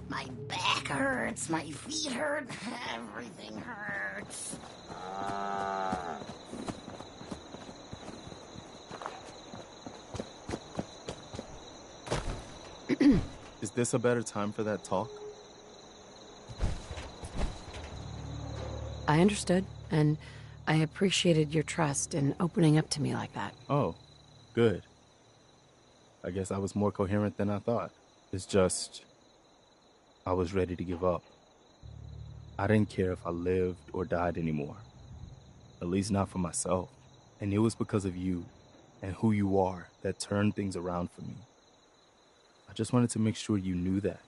My back hurts, my feet hurt, everything hurts. Is this a better time for that talk? I understood, and I appreciated your trust in opening up to me like that. Oh, good. I guess I was more coherent than I thought. It's just, I was ready to give up. I didn't care if I lived or died anymore. At least not for myself. And it was because of you and who you are that turned things around for me. I just wanted to make sure you knew that.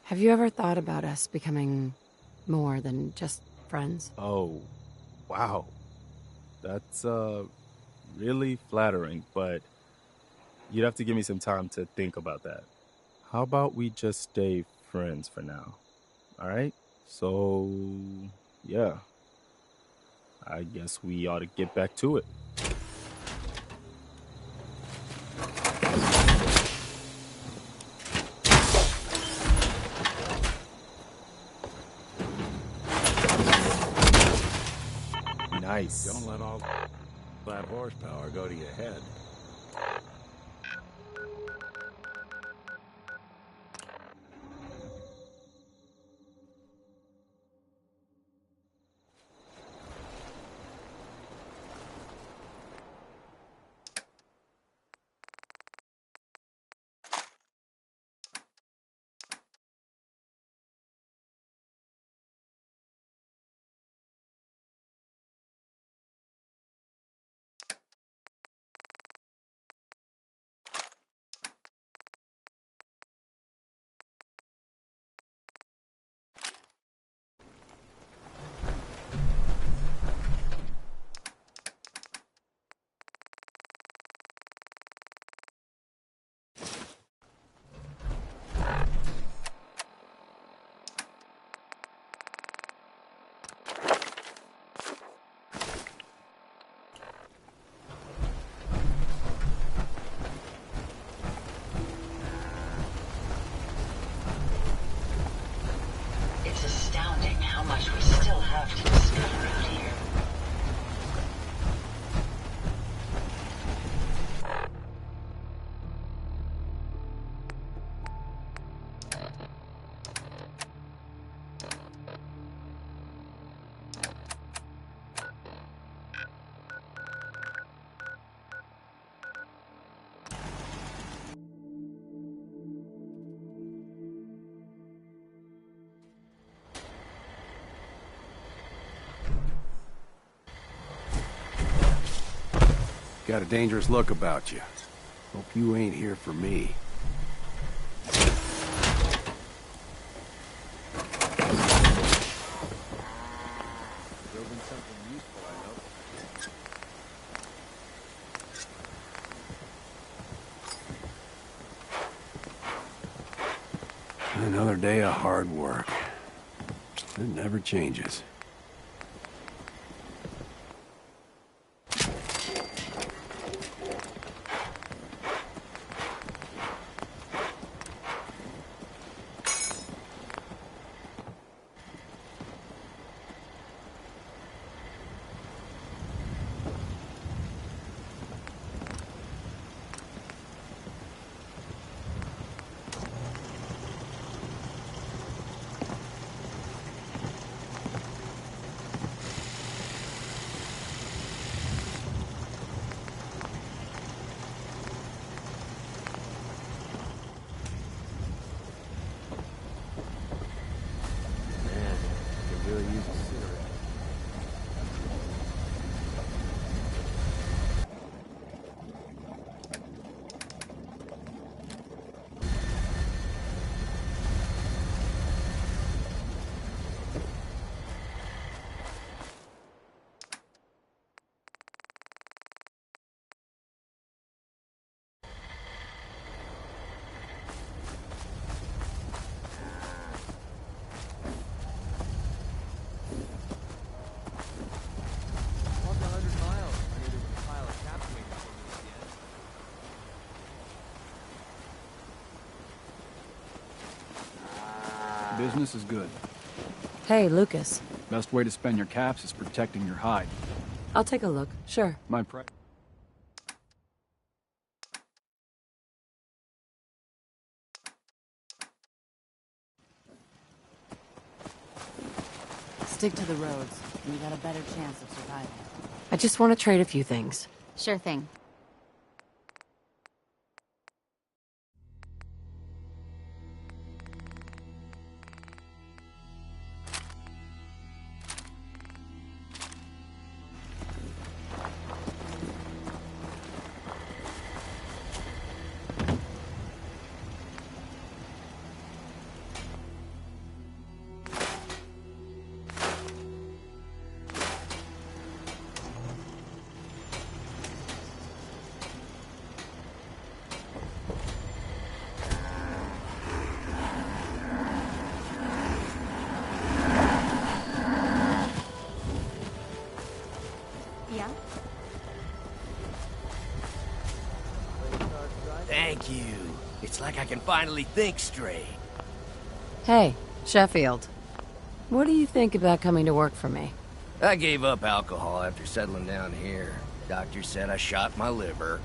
Have you ever thought about us becoming more than just friends? Oh, wow. That's, really flattering, but you'd have to give me some time to think about that. How about we just stay friends for now? All right? So, yeah. I guess we ought to get back to it. Nice. Don't let all that horsepower go to your head. It's astounding how much we still have to discover out here. Got a dangerous look about you. Hope you ain't here for me. Building something useful, I hope. Another day of hard work. It never changes. business is good. Hey, Lucas. Best way to spend your caps is protecting your hide. I'll take a look, sure. My pri- Stick to the roads, and you got a better chance of surviving. I just want to trade a few things. Sure thing. Yeah? Thank you. It's like I can finally think straight. Hey, Sheffield. What do you think about coming to work for me? I gave up alcohol after settling down here. Doctor said I shot my liver.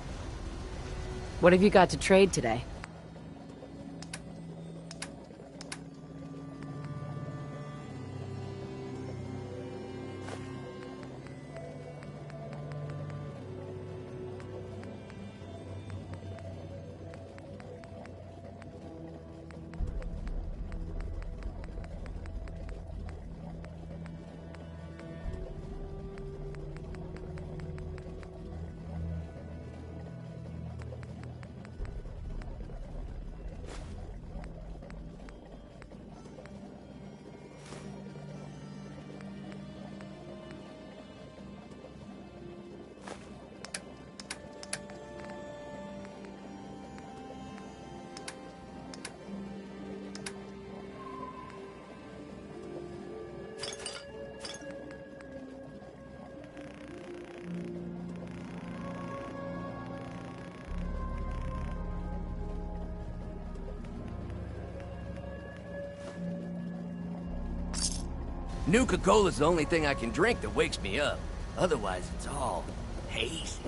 What have you got to trade today? Nuka-Cola's the only thing I can drink that wakes me up. Otherwise, it's all hazy.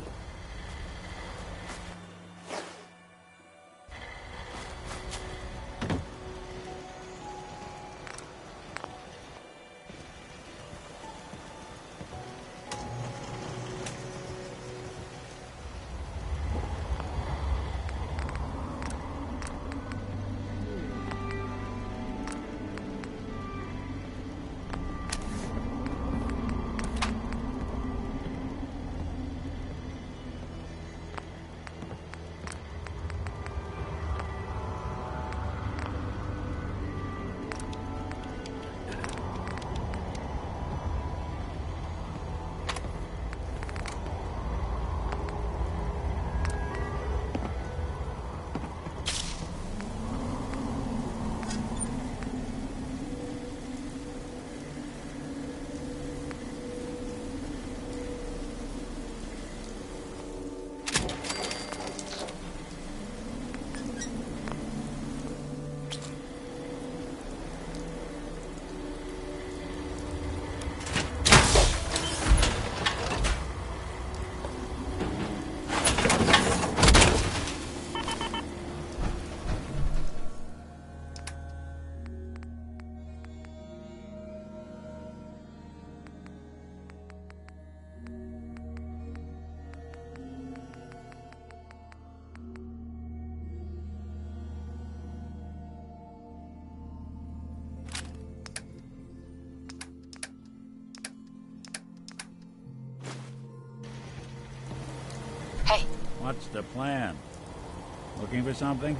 What's the plan? Looking for something?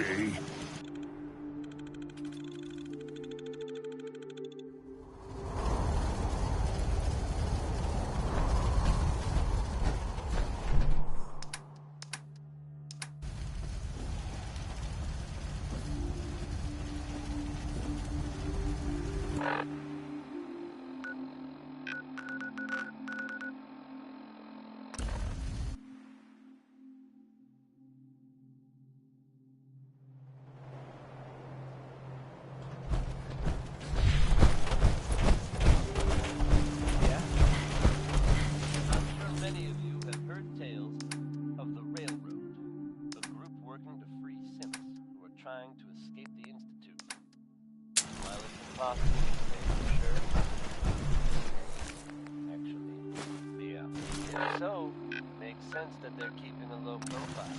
okay? Many of you have heard tales of the Railroad, a group working to free Sims who are trying to escape the Institute. While it's impossible to say for sure, actually, yeah. If so, it makes sense that they're keeping a low profile.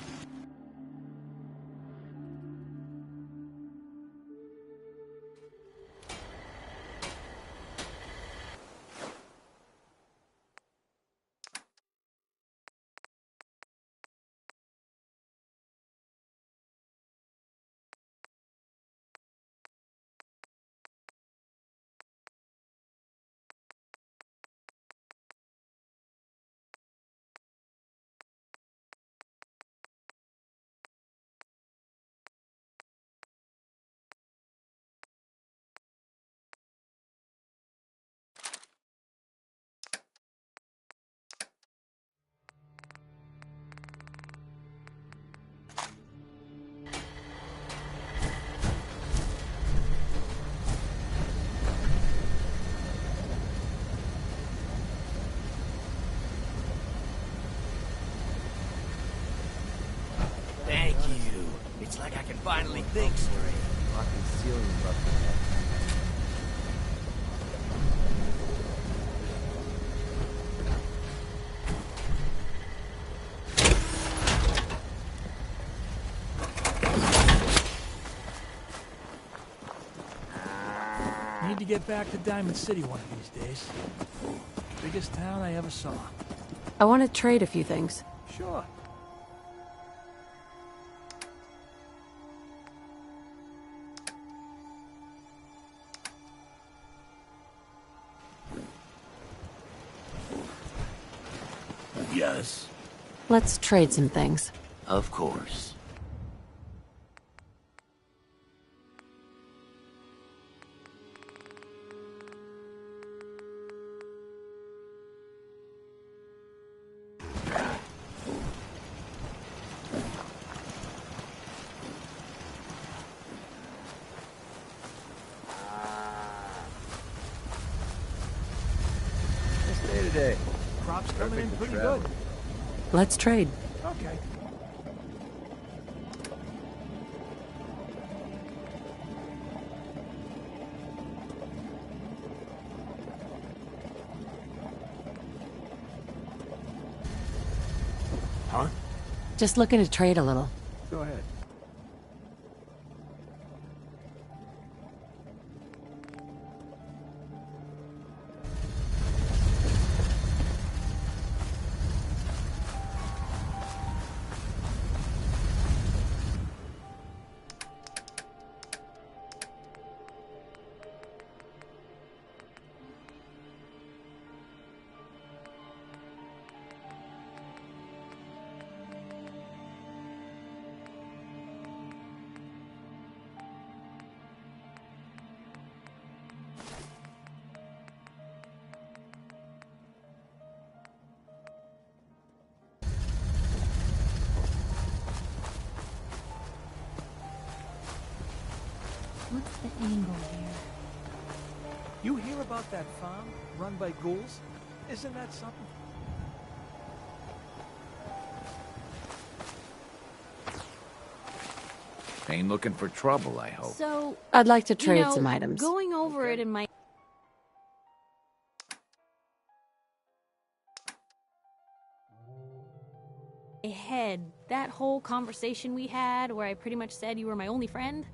Thank you. It's like I can finally think straight. Fucking ceiling above Need to get back to Diamond City one of these days. Biggest town I ever saw. I want to trade a few things. Sure. Yes, Let's trade some things. Of course. Nice day today. Crops coming in Perfect pretty for good. travel. Let's trade. Okay. Huh? Just looking to trade a little. Go ahead. What's the angle here? You hear about that farm run by ghouls? Isn't that something? ain't looking for trouble, I hope. So, I'd like to trade you know, some items. Going over it in my head, that whole conversation we had where I pretty much said you were my only friend,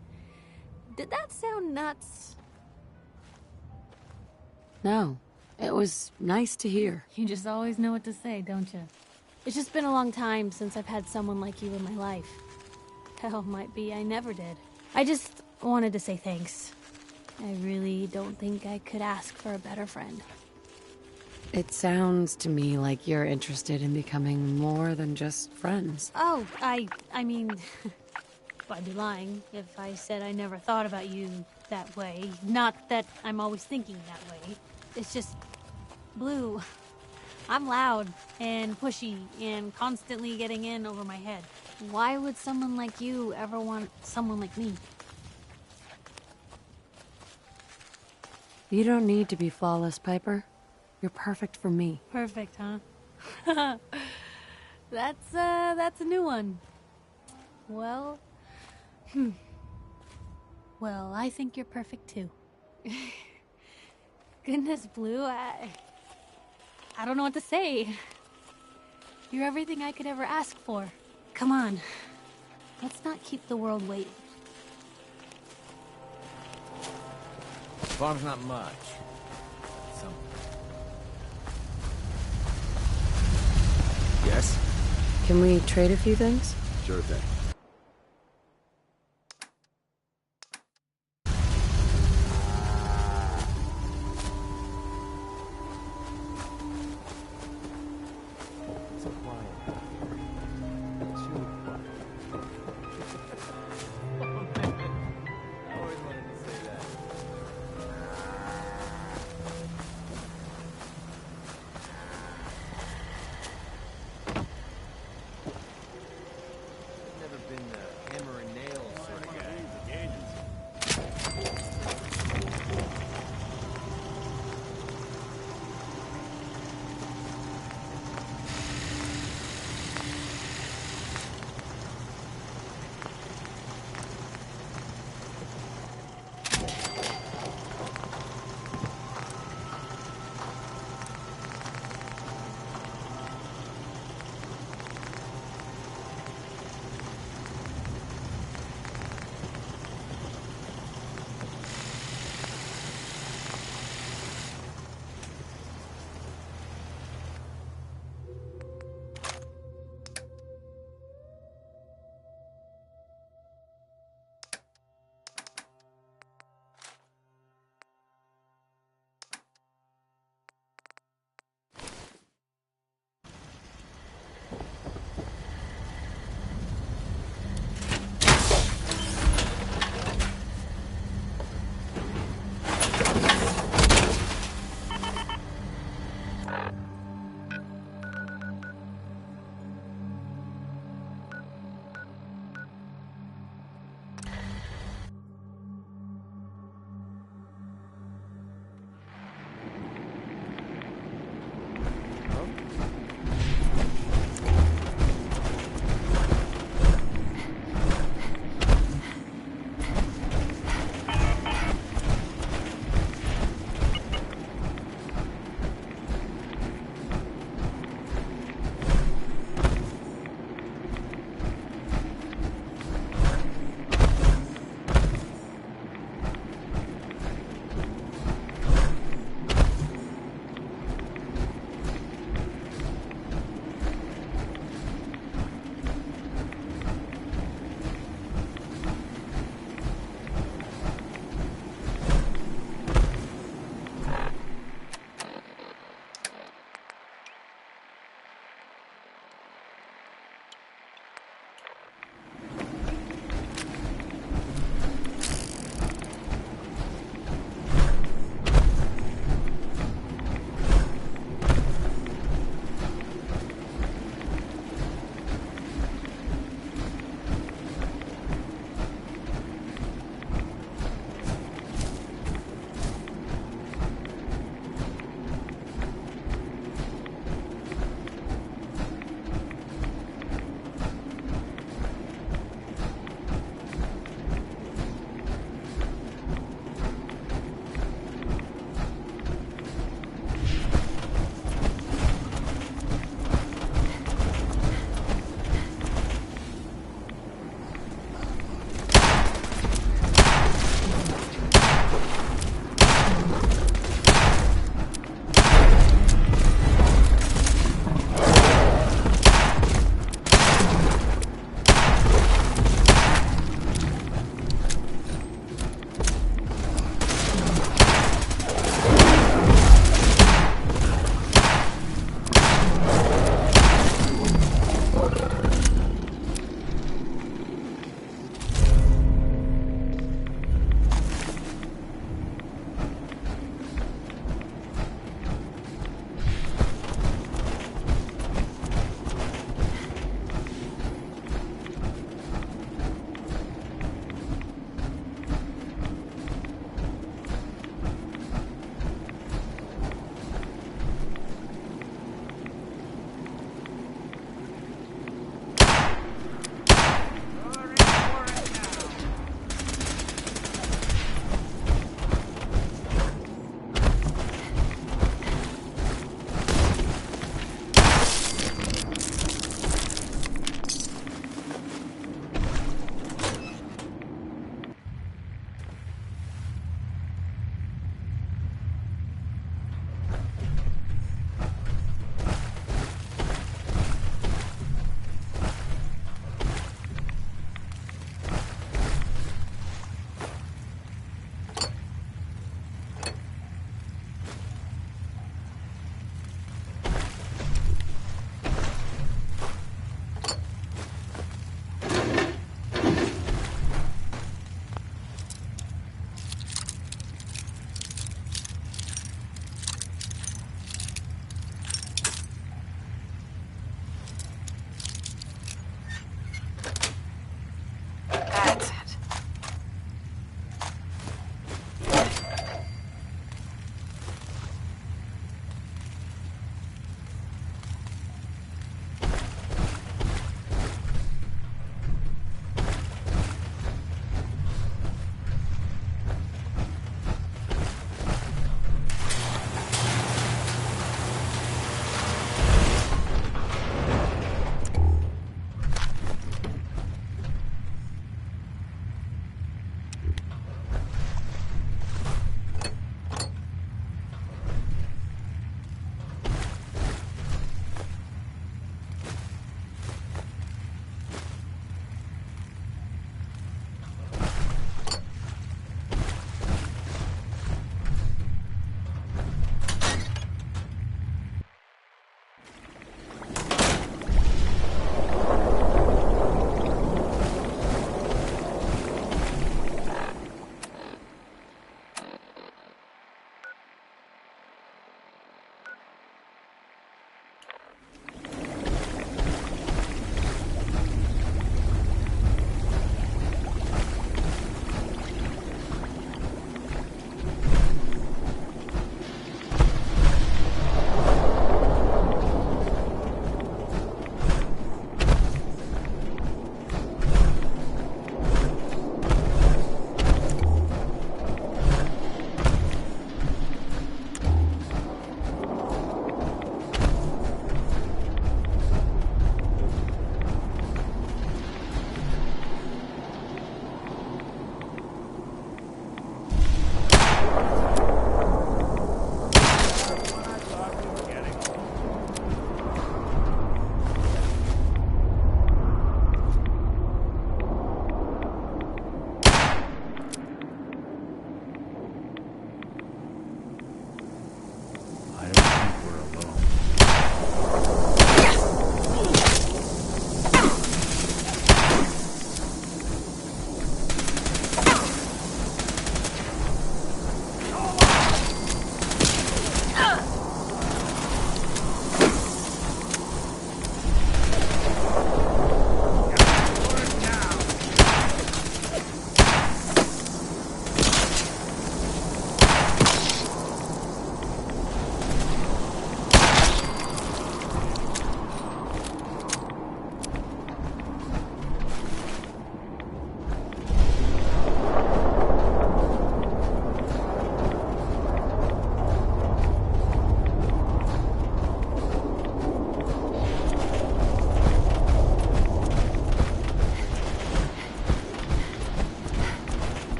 did that sound nuts? No, it was nice to hear. You just always know what to say, don't you? It's just been a long time since I've had someone like you in my life. Hell, might be I never did. I just wanted to say thanks. I really don't think I could ask for a better friend. It sounds to me like you're interested in becoming more than just friends. Oh, I mean, I'd be lying if I said I never thought about you that way. Not that I'm always thinking that way. It's just, Blue, I'm loud and pushy and constantly getting in over my head. Why would someone like you ever want someone like me? You don't need to be flawless, Piper. You're perfect for me. Perfect, huh? That's a new one. Well, well, I think you're perfect too. Goodness, Blue, I don't know what to say. You're everything I could ever ask for. Come on, let's not keep the world waiting. Farm's not much. Yes? Can we trade a few things? Sure thing.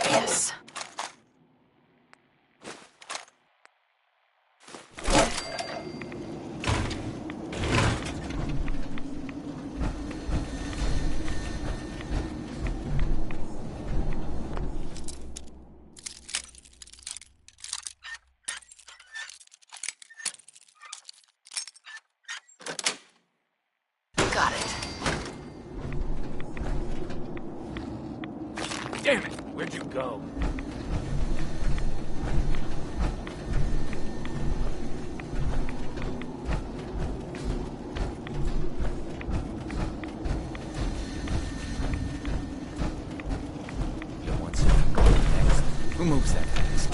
Yes. Got it. Damn it! Where'd you go? You want something going next? Who moves that fast?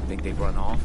Think they've run off?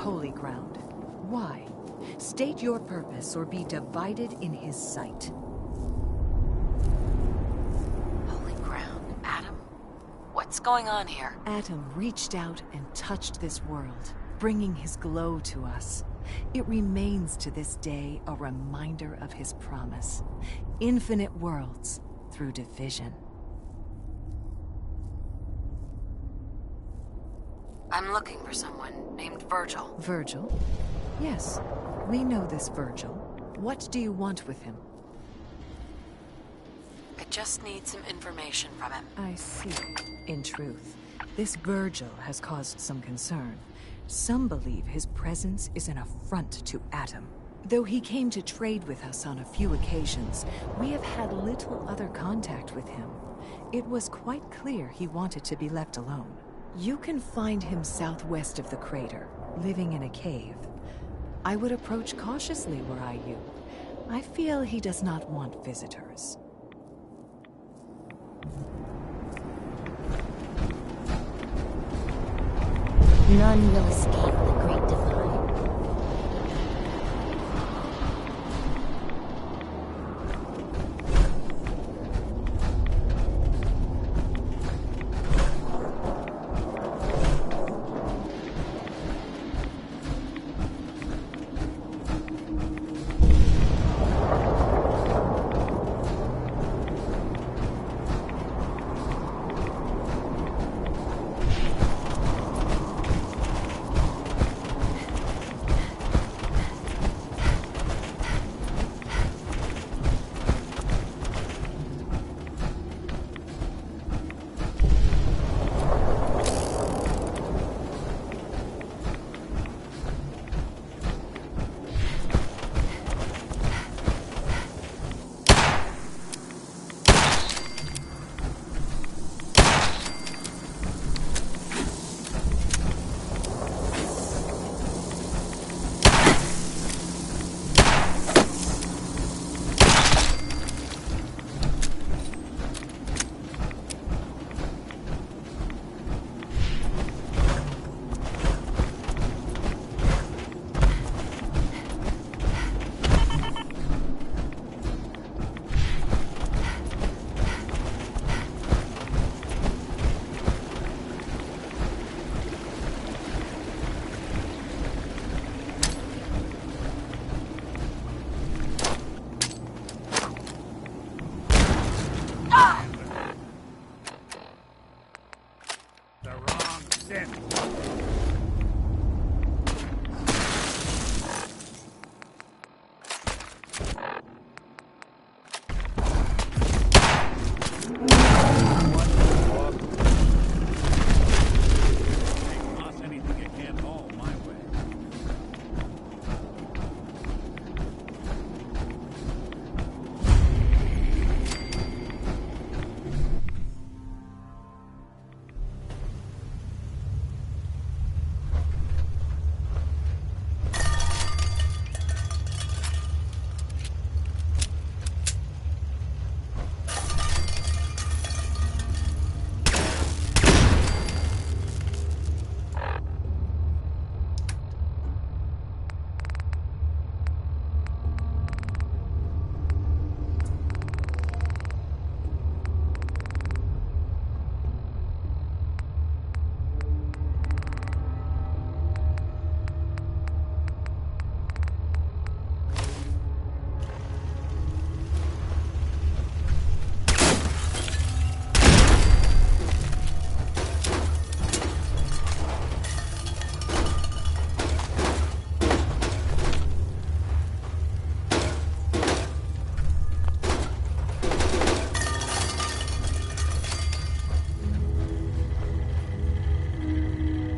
holy ground. Why? State your purpose or be divided in his sight. Holy ground. Adam? What's going on here? Adam reached out and touched this world, bringing his glow to us. It remains to this day a reminder of his promise. Infinite worlds through division. I'm looking for someone named Virgil. Virgil? Yes, we know this Virgil. What do you want with him? I just need some information from him. I see. In truth, this Virgil has caused some concern. Some believe his presence is an affront to Adam. Though he came to trade with us on a few occasions, we have had little other contact with him. It was quite clear he wanted to be left alone. You can find him southwest of the crater, living in a cave. I would approach cautiously were I you. I feel he does not want visitors. None will escape the Great Divide.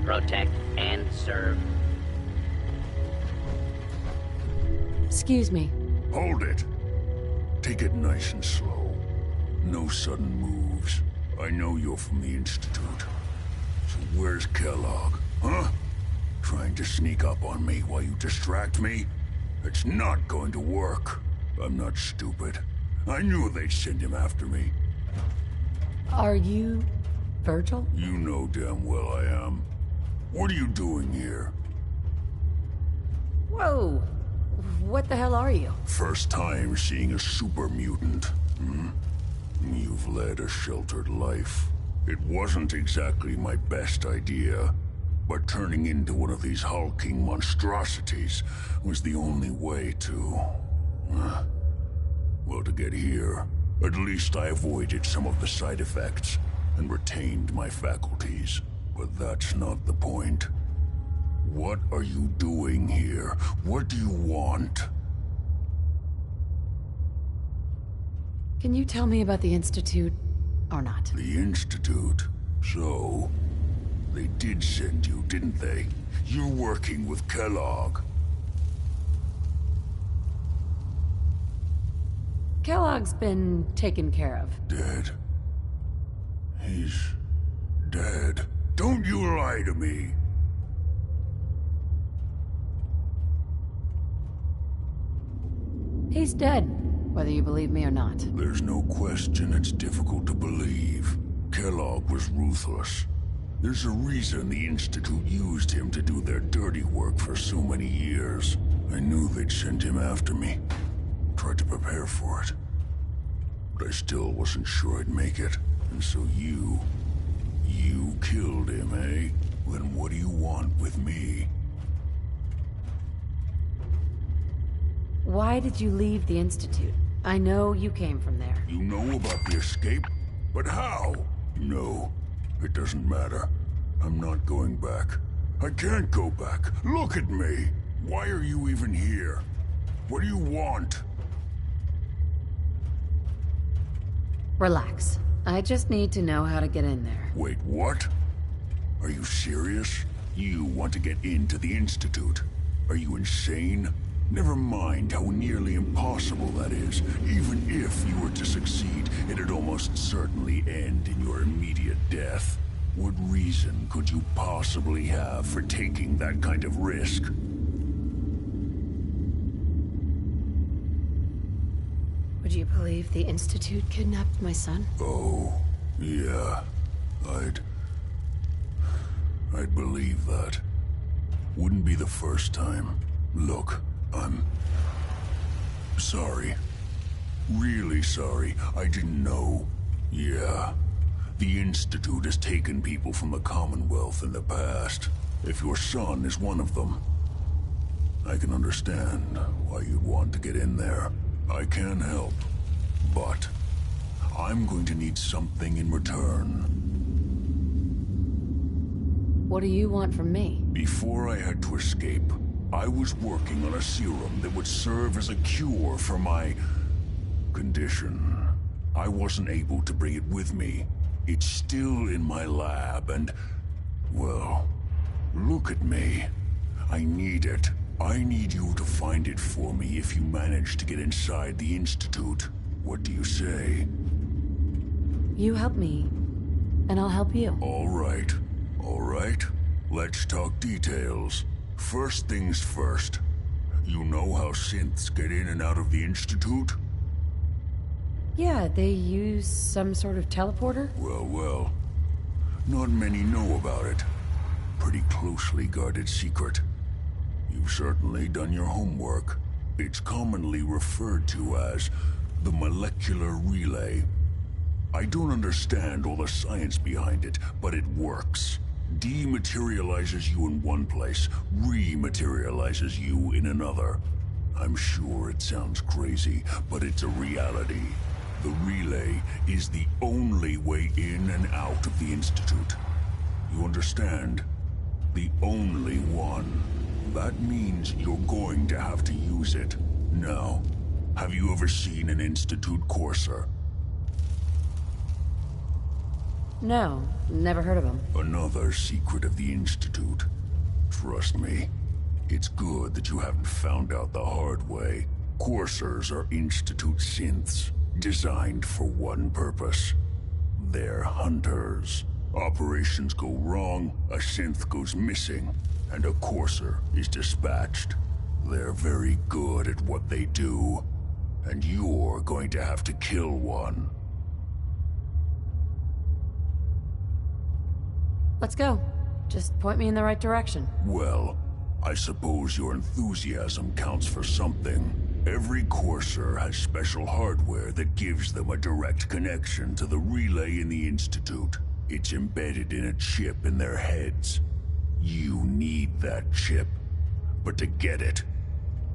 Protect and serve. Excuse me. Hold it. Take it nice and slow. No sudden moves. I know you're from the Institute. So where's Kellogg, huh? Trying to sneak up on me while you distract me? It's not going to work. I'm not stupid. I knew they'd send him after me. Are you Virgil? You know damn well I am. What are you doing here? Whoa! What the hell are you? First time seeing a super mutant. Hmm? You've led a sheltered life. It wasn't exactly my best idea, but turning into one of these hulking monstrosities was the only way to... well, to get here, at least I avoided some of the side effects and retained my faculties. But that's not the point. What are you doing here? What do you want? Can you tell me about the Institute, or not? The Institute? So, they did send you, didn't they? You're working with Kellogg. Kellogg's been taken care of. Dead. He's dead. Don't you lie to me! He's dead, whether you believe me or not. There's no question it's difficult to believe. Kellogg was ruthless. There's a reason the Institute used him to do their dirty work for so many years. I knew they'd send him after me. Tried to prepare for it. But I still wasn't sure I'd make it. And so you killed him, eh? Then what do you want with me? Why did you leave the Institute? I know you came from there. You know about the escape? But how? No, it doesn't matter. I'm not going back. I can't go back. Look at me! Why are you even here? What do you want? Relax. I just need to know how to get in there. Wait, what? Are you serious? You want to get into the Institute? Are you insane? Never mind how nearly impossible that is. Even if you were to succeed, it'd almost certainly end in your immediate death. What reason could you possibly have for taking that kind of risk? Would you believe the Institute kidnapped my son? Oh, yeah. I'd believe that. Wouldn't be the first time. Look, I'm sorry. Really sorry. I didn't know. Yeah. The Institute has taken people from the Commonwealth in the past. If your son is one of them, I can understand why you'd want to get in there. I can help, but I'm going to need something in return. What do you want from me? Before I had to escape, I was working on a serum that would serve as a cure for my condition. I wasn't able to bring it with me. It's still in my lab and, well, look at me. I need it. I need you to find it for me if you manage to get inside the Institute. What do you say? You help me, and I'll help you. All right. All right. Let's talk details. First things first. You know how synths get in and out of the Institute? Yeah, they use some sort of teleporter? Well. Not many know about it. Pretty closely guarded secret. You've certainly done your homework. It's commonly referred to as the molecular relay. I don't understand all the science behind it, but it works. Dematerializes you in one place, rematerializes you in another. I'm sure it sounds crazy, but it's a reality. The relay is the only way in and out of the Institute. You understand? The only one. That means you're going to have to use it. Now, have you ever seen an Institute courser? No, never heard of him. Another secret of the Institute. Trust me, it's good that you haven't found out the hard way. Coursers are Institute synths, designed for one purpose. They're hunters. Operations go wrong, a synth goes missing, and a courser is dispatched. They're very good at what they do, and you're going to have to kill one. Let's go. Just point me in the right direction. Well, I suppose your enthusiasm counts for something. Every Courser has special hardware that gives them a direct connection to the relay in the Institute. It's embedded in a chip in their heads. You need that chip. But to get it,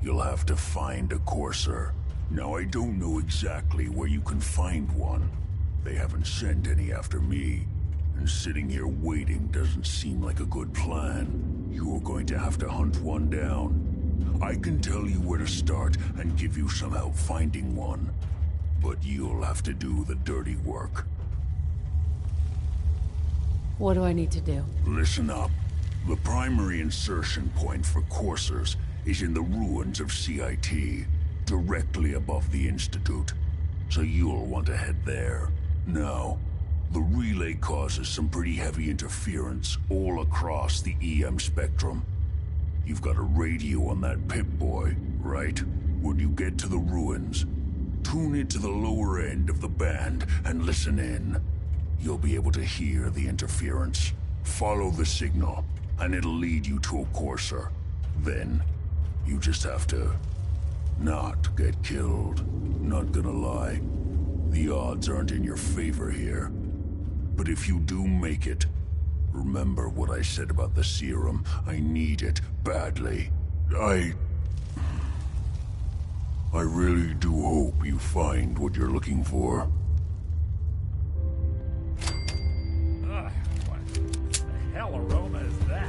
you'll have to find a Courser. Now, I don't know exactly where you can find one. They haven't sent any after me. And sitting here waiting doesn't seem like a good plan. You're going to have to hunt one down. I can tell you where to start and give you some help finding one. But you'll have to do the dirty work. What do I need to do? Listen up. The primary insertion point for Coursers is in the ruins of CIT, directly above the Institute. So you'll want to head there. Now, the relay causes some pretty heavy interference all across the EM spectrum. You've got a radio on that Pip-Boy, right? When you get to the ruins, tune into the lower end of the band and listen in. You'll be able to hear the interference. Follow the signal, and it'll lead you to a Courser. Then, you just have to not get killed. Not gonna lie. The odds aren't in your favor here. But if you do make it, remember what I said about the serum. I need it badly. I really do hope you find what you're looking for. Ugh, what the hell aroma is that?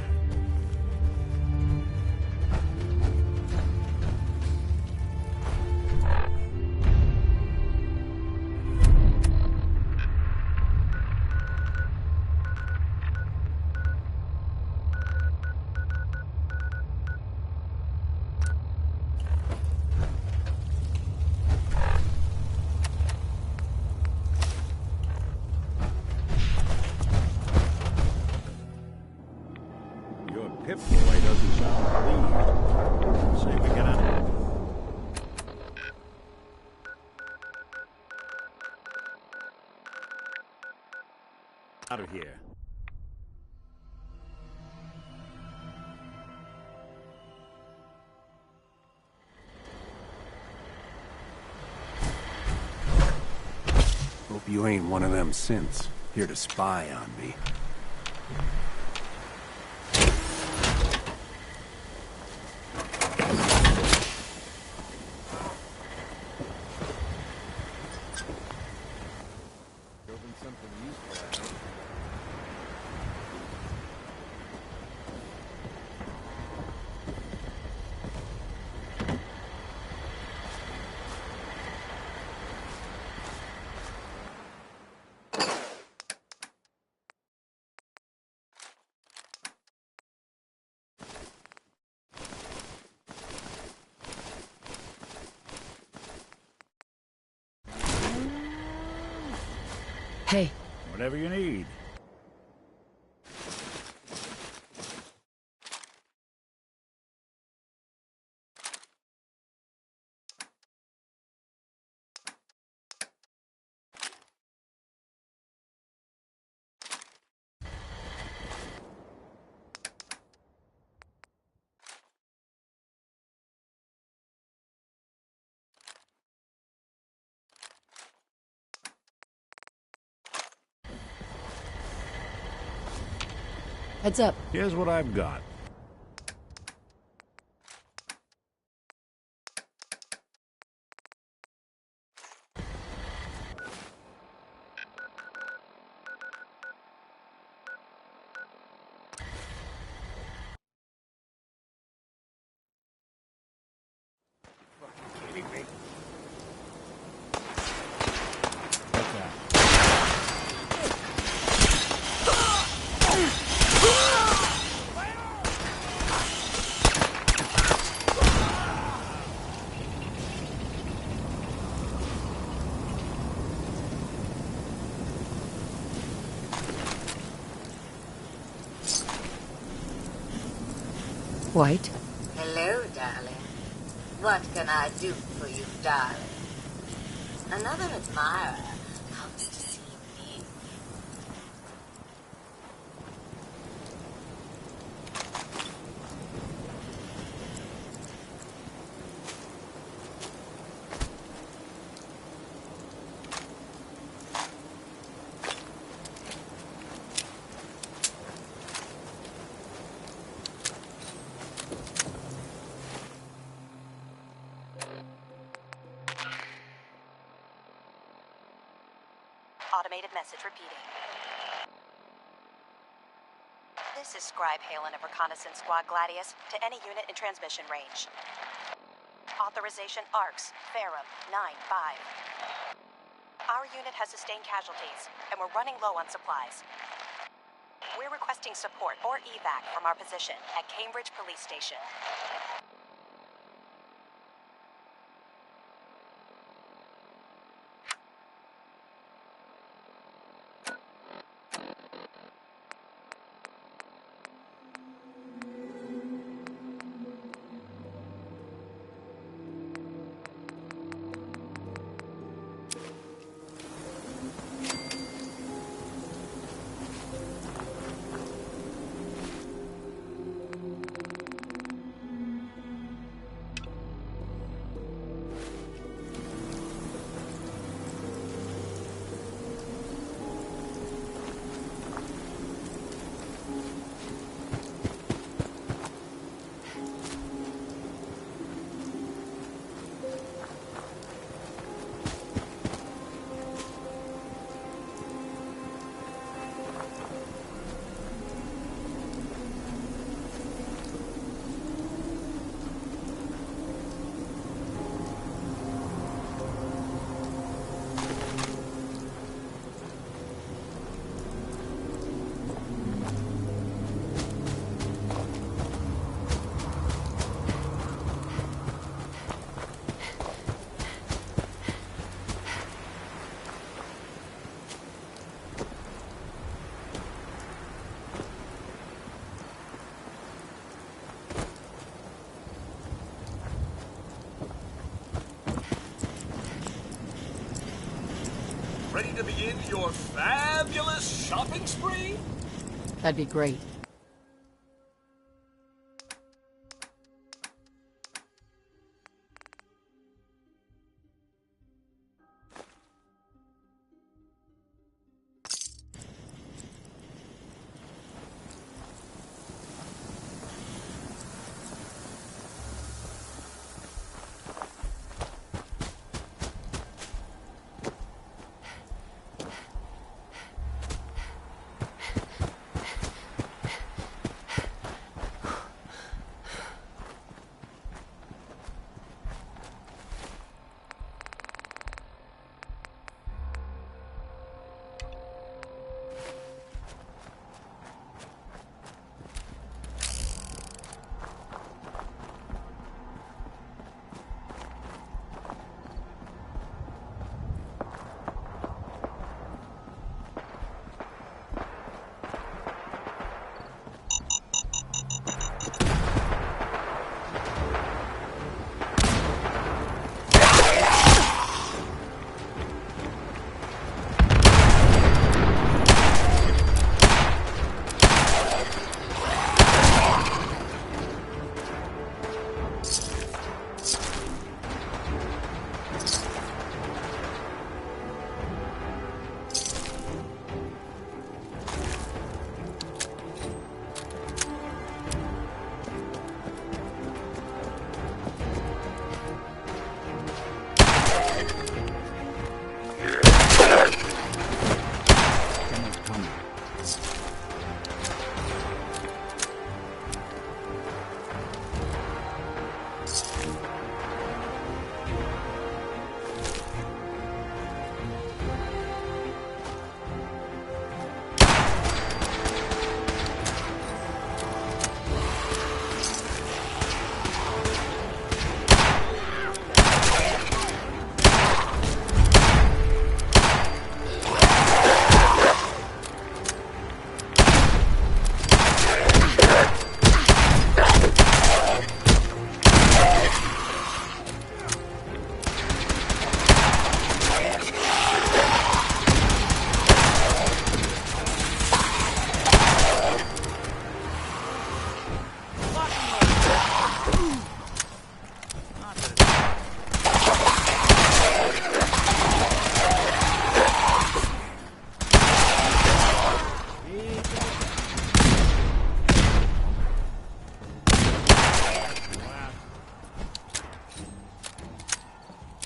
Pip-Boy doesn't sound pleased. See if we get on it. Out of here. Hope you ain't one of them synths, here to spy on me. Hey. Whatever you need. Heads up. Here's what I've got. White? Hello, darling. What can I do for you, darling? Another admirer comes to see me. Message repeating. This is Scribe Halen of Reconnaissance Squad Gladius to any unit in transmission range. Authorization ARCS, Ferrum, 9-5. Our unit has sustained casualties, and we're running low on supplies. We're requesting support or evac from our position at Cambridge Police Station. Ready to begin your fabulous shopping spree? That'd be great.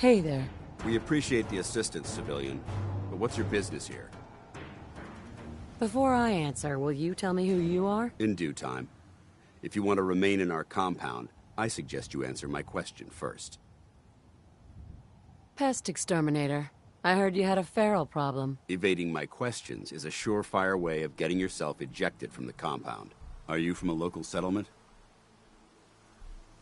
Hey there. We appreciate the assistance, civilian. But what's your business here? Before I answer, will you tell me who you are? In due time. If you want to remain in our compound, I suggest you answer my question first. Pest exterminator. I heard you had a feral problem. Evading my questions is a surefire way of getting yourself ejected from the compound. Are you from a local settlement?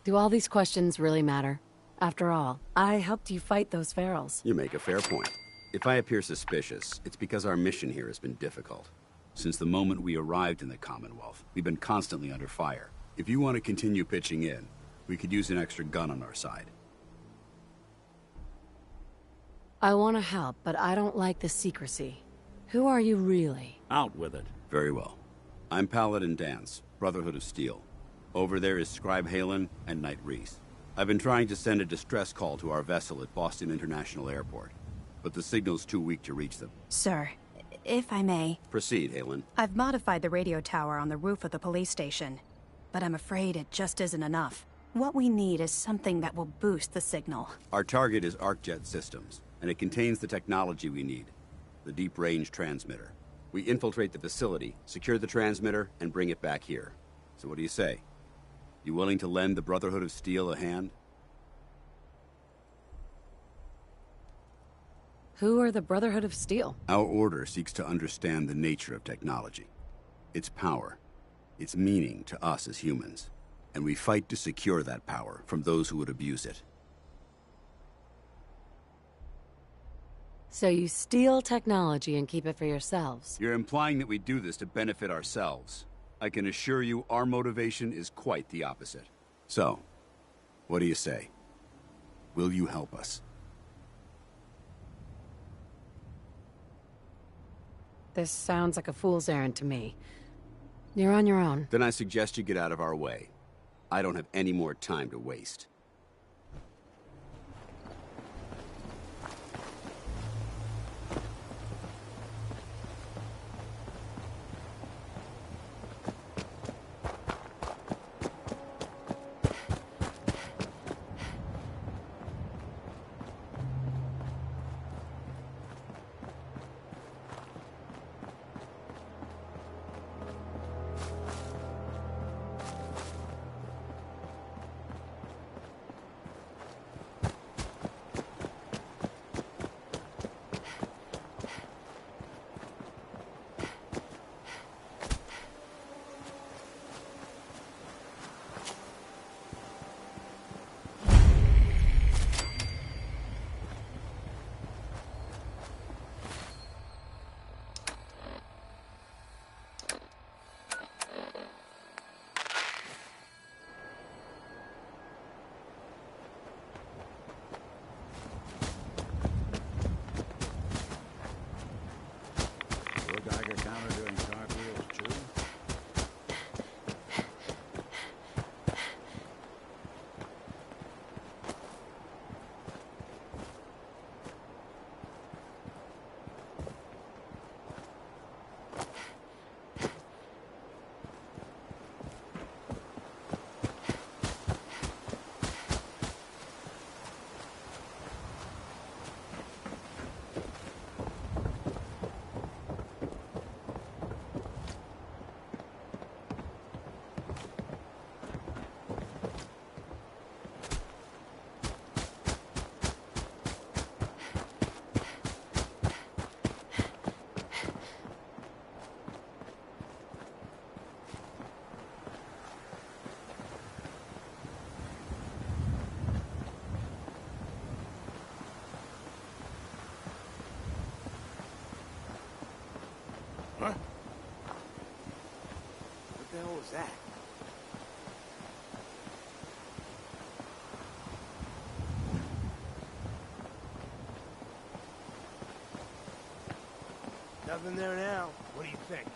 Do all these questions really matter? After all, I helped you fight those ferals. You make a fair point. If I appear suspicious, it's because our mission here has been difficult. Since the moment we arrived in the Commonwealth, we've been constantly under fire. If you want to continue pitching in, we could use an extra gun on our side. I want to help, but I don't like the secrecy. Who are you really? Out with it. Very well. I'm Paladin Danse, Brotherhood of Steel. Over there is Scribe Halen and Knight Reese. I've been trying to send a distress call to our vessel at Boston International Airport, but the signal's too weak to reach them. Sir, if I may... Proceed, Halen. I've modified the radio tower on the roof of the police station, but I'm afraid it just isn't enough. What we need is something that will boost the signal. Our target is ArcJet Systems, and it contains the technology we need, the deep-range transmitter. We infiltrate the facility, secure the transmitter, and bring it back here. So what do you say? You willing to lend the Brotherhood of Steel a hand? Who are the Brotherhood of Steel? Our order seeks to understand the nature of technology, its power, its meaning to us as humans, and we fight to secure that power from those who would abuse it. So you steal technology and keep it for yourselves? You're implying that we do this to benefit ourselves. I can assure you our motivation is quite the opposite. So, what do you say? Will you help us? This sounds like a fool's errand to me. You're on your own. Then I suggest you get out of our way. I don't have any more time to waste. Huh? What the hell was that? Nothing there now. What do you think?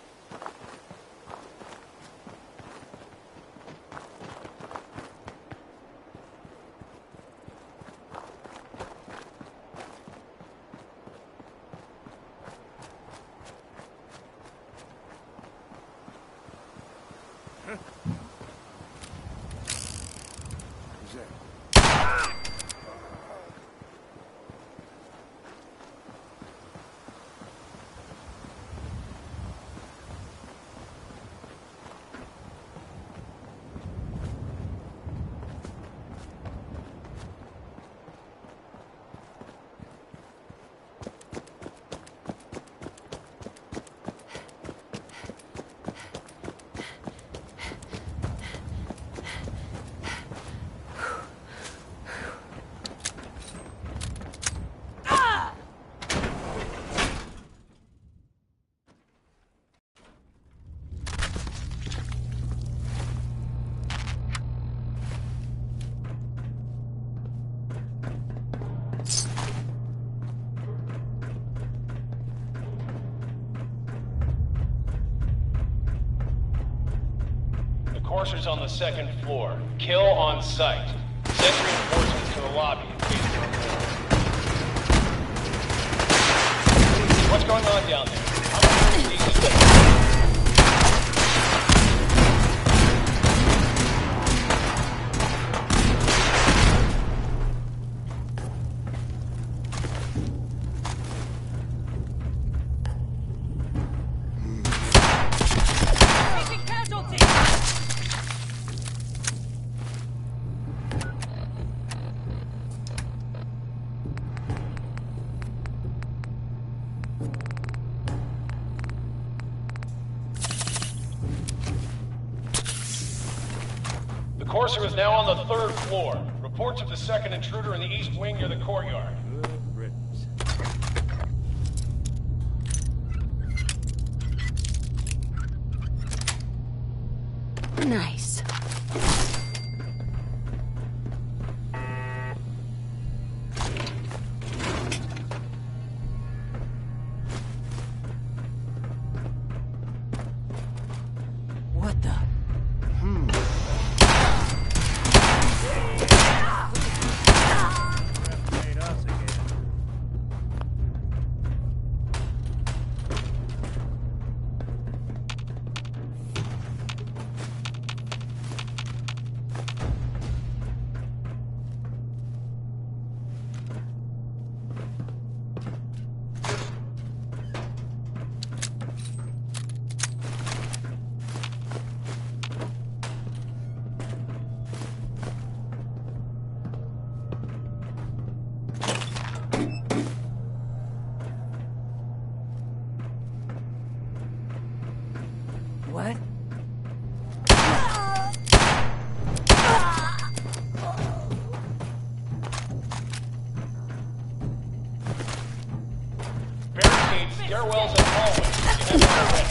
Courser's on the second floor. Kill on sight. Send reinforcements to the lobby in case they're available. What's going on down there? How much are you Courser is now on the third floor. Reports of the second intruder in the east wing near the courtyard. Good riddance. Nice. What the? Made us again. What? Barricades, stairwells, and hallways. You have to ready.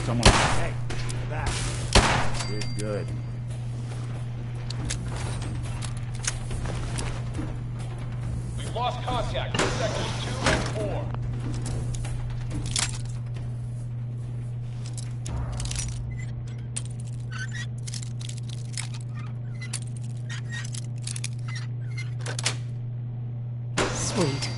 Someone. Hey, back. Did good. We've lost contact with sectors 2 and 4. Sweet.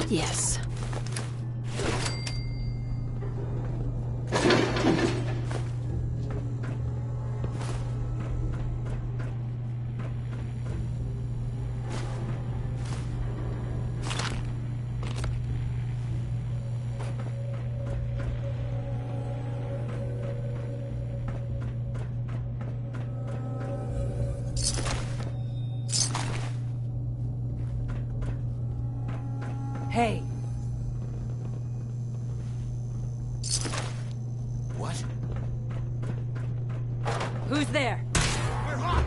Yes. Hey. What? Who's there? We're hot!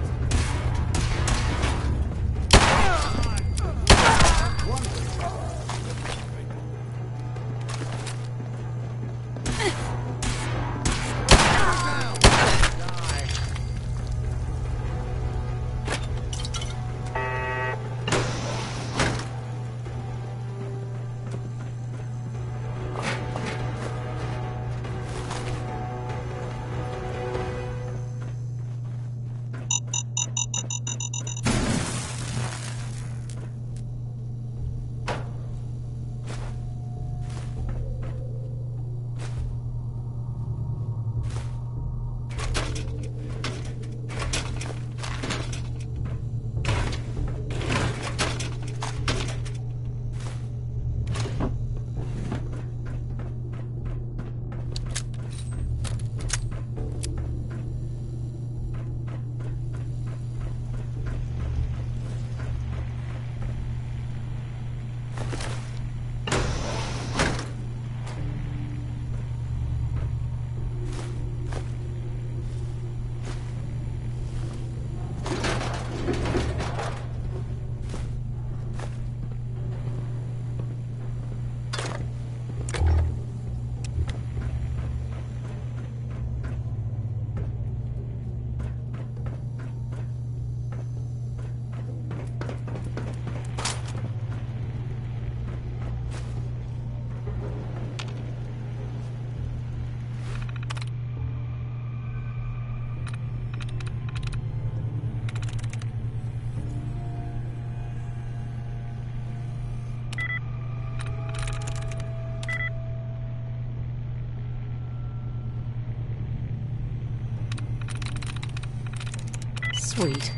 Sweet.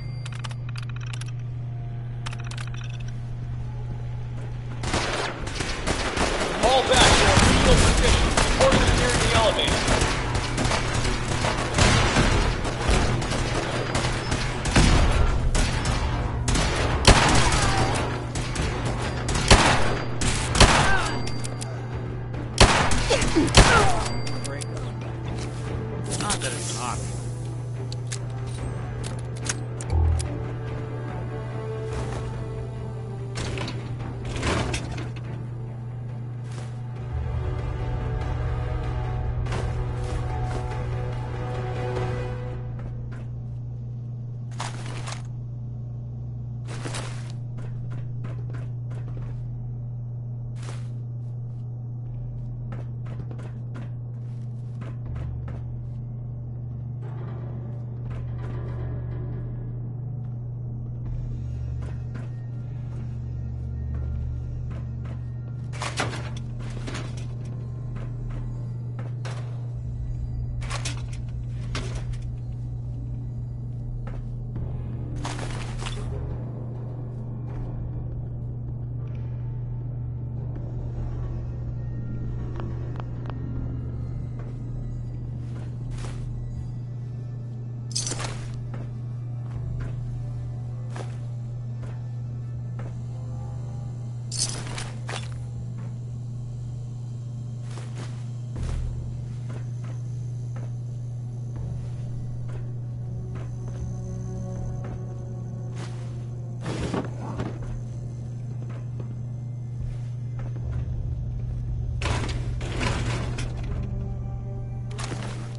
Fall back to a legal position. Horses nearing the elevator. Not that it's hot.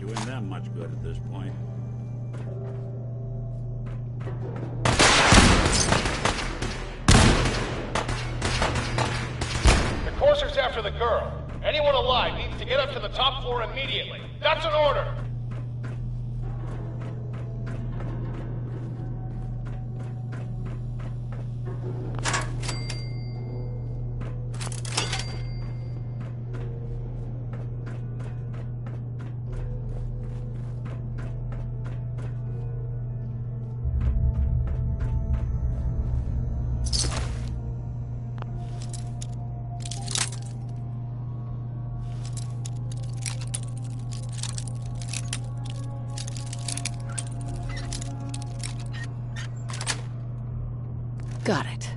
Doing them much good at this point. The courser's after the girl. Anyone alive needs to get up to the top floor immediately. That's an order! Got it.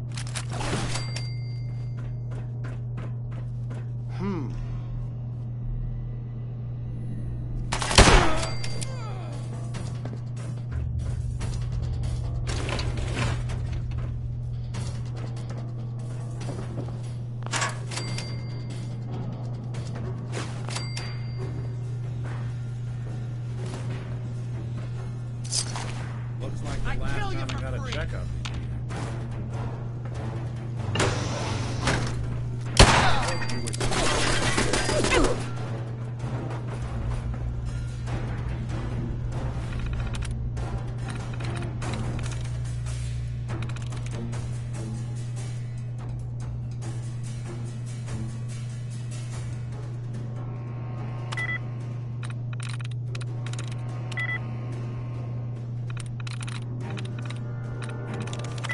last time I got a checkup.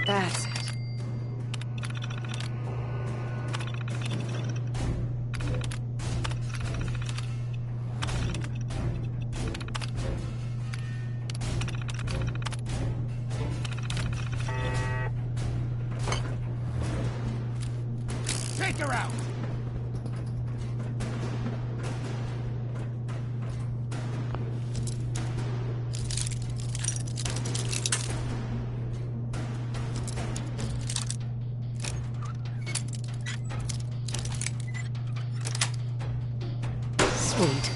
That's it. Take her out! Sweet.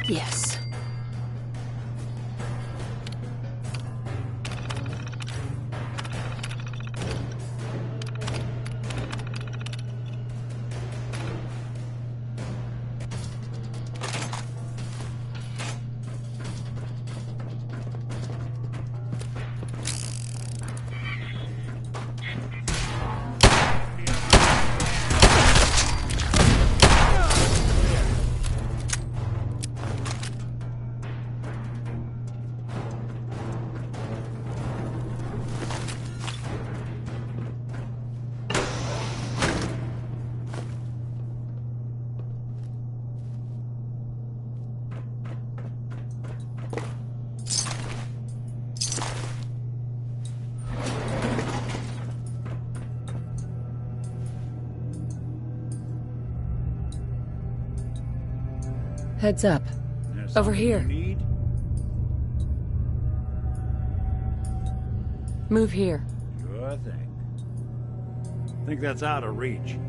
Yes. Heads up. Over here. Move here. Sure thing. Think that's out of reach.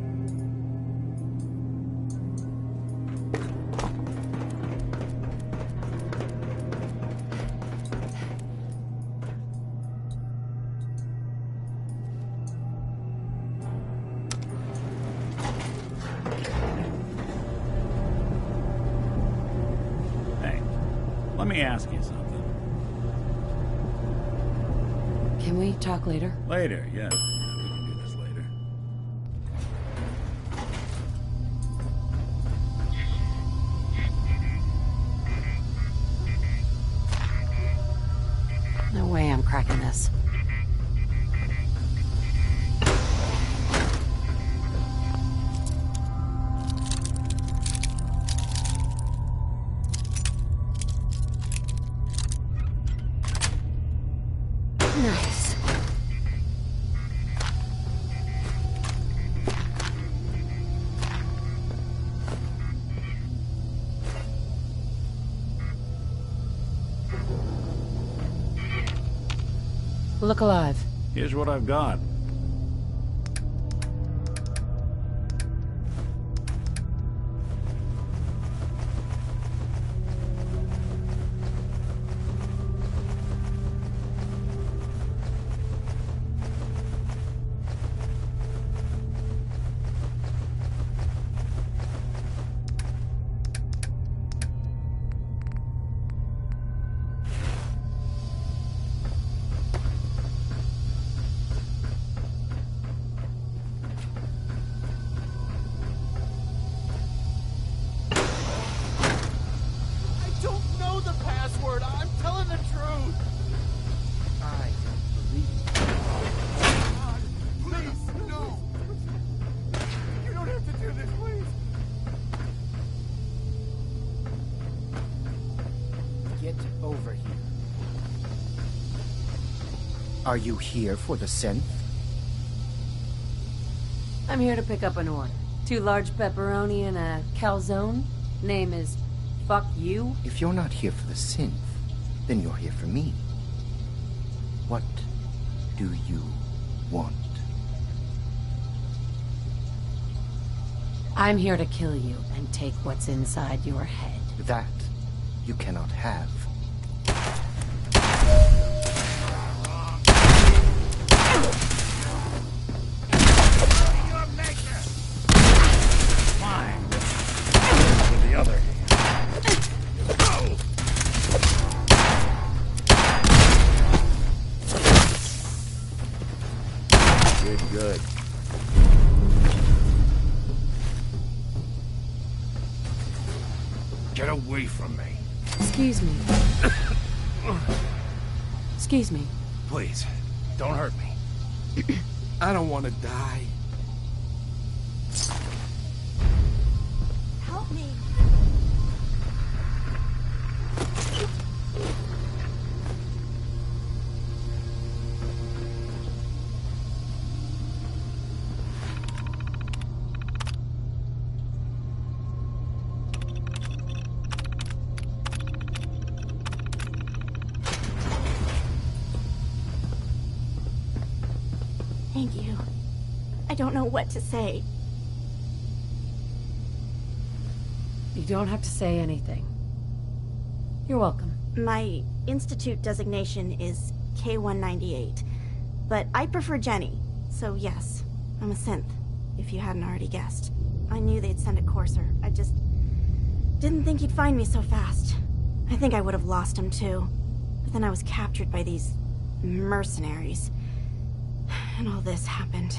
Let me ask you something. Can we talk later? Later, yeah. We can do this later. No way I'm cracking this. Nice. Look alive. Here's what I've got. Are you here for the synth? I'm here to pick up an order. 2 large pepperoni and a calzone. Name is Fuck You. If you're not here for the synth, then you're here for me. What do you want? I'm here to kill you and take what's inside your head. That you cannot have. Good. Get away from me. Excuse me. Excuse me. Please, don't hurt me. I don't want to die. Help me. Thank you. I don't know what to say. You don't have to say anything. You're welcome. My Institute designation is K-198, but I prefer Jenny, so yes, I'm a synth, if you hadn't already guessed. I knew they'd send a courser. I just didn't think he'd find me so fast. I think I would have lost him too. But then I was captured by these mercenaries. And all this happened.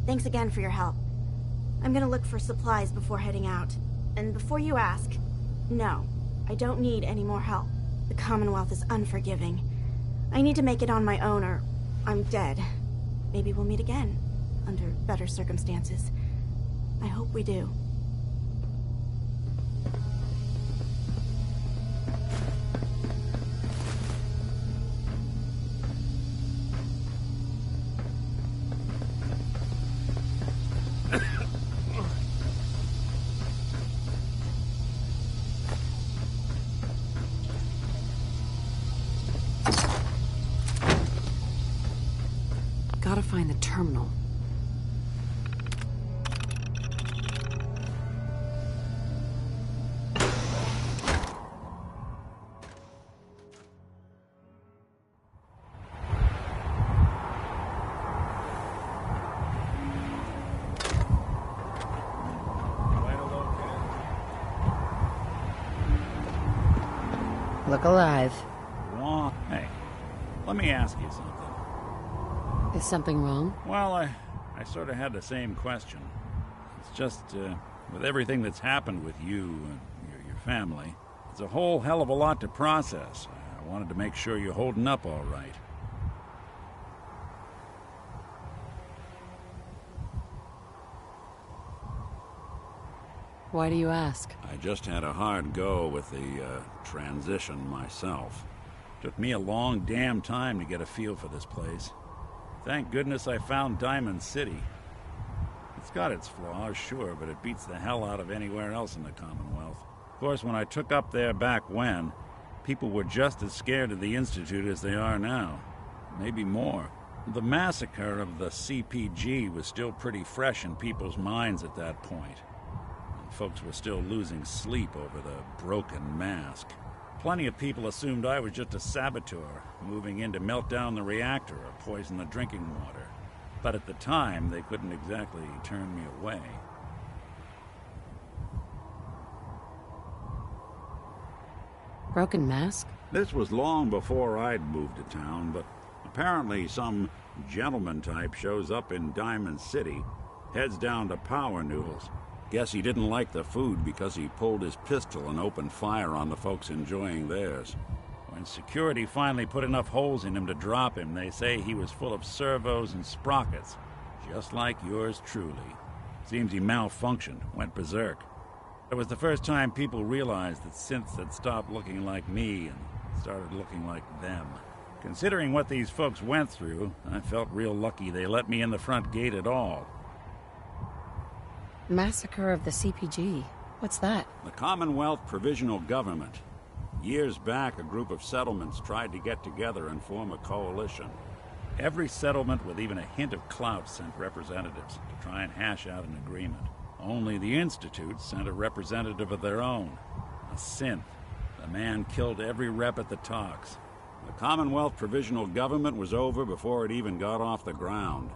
Thanks again for your help. I'm gonna look for supplies before heading out. And before you ask, no, I don't need any more help. The Commonwealth is unforgiving. I need to make it on my own or I'm dead. Maybe we'll meet again, under better circumstances. I hope we do. Gotta find the terminal. Look alive. Well, hey, let me ask you something. Is something wrong? Well, I sort of had the same question. It's just, with everything that's happened with you and your family, it's a whole hell of a lot to process. I wanted to make sure you're holding up all right. Why do you ask? I just had a hard go with the transition myself. Took me a long damn time to get a feel for this place. Thank goodness I found Diamond City. It's got its flaws, sure, but it beats the hell out of anywhere else in the Commonwealth. Of course, when I took up there back when, people were just as scared of the Institute as they are now. Maybe more. The massacre of the CPG was still pretty fresh in people's minds at that point. And folks were still losing sleep over the broken mask. Plenty of people assumed I was just a saboteur, moving in to melt down the reactor or poison the drinking water. But at the time, they couldn't exactly turn me away. Broken mask? This was long before I'd moved to town, but apparently some gentleman type shows up in Diamond City, heads down to Power Noodles. Guess he didn't like the food because he pulled his pistol and opened fire on the folks enjoying theirs. When security finally put enough holes in him to drop him, they say he was full of servos and sprockets, just like yours truly. Seems he malfunctioned, went berserk. It was the first time people realized that synths had stopped looking like me and started looking like them. Considering what these folks went through, I felt real lucky they let me in the front gate at all. Massacre of the CPG. What's that? The Commonwealth Provisional Government. Years back, a group of settlements tried to get together and form a coalition. Every settlement with even a hint of clout sent representatives to try and hash out an agreement. Only the Institute sent a representative of their own, a synth. The man killed every rep at the talks. The Commonwealth Provisional Government was over before it even got off the ground.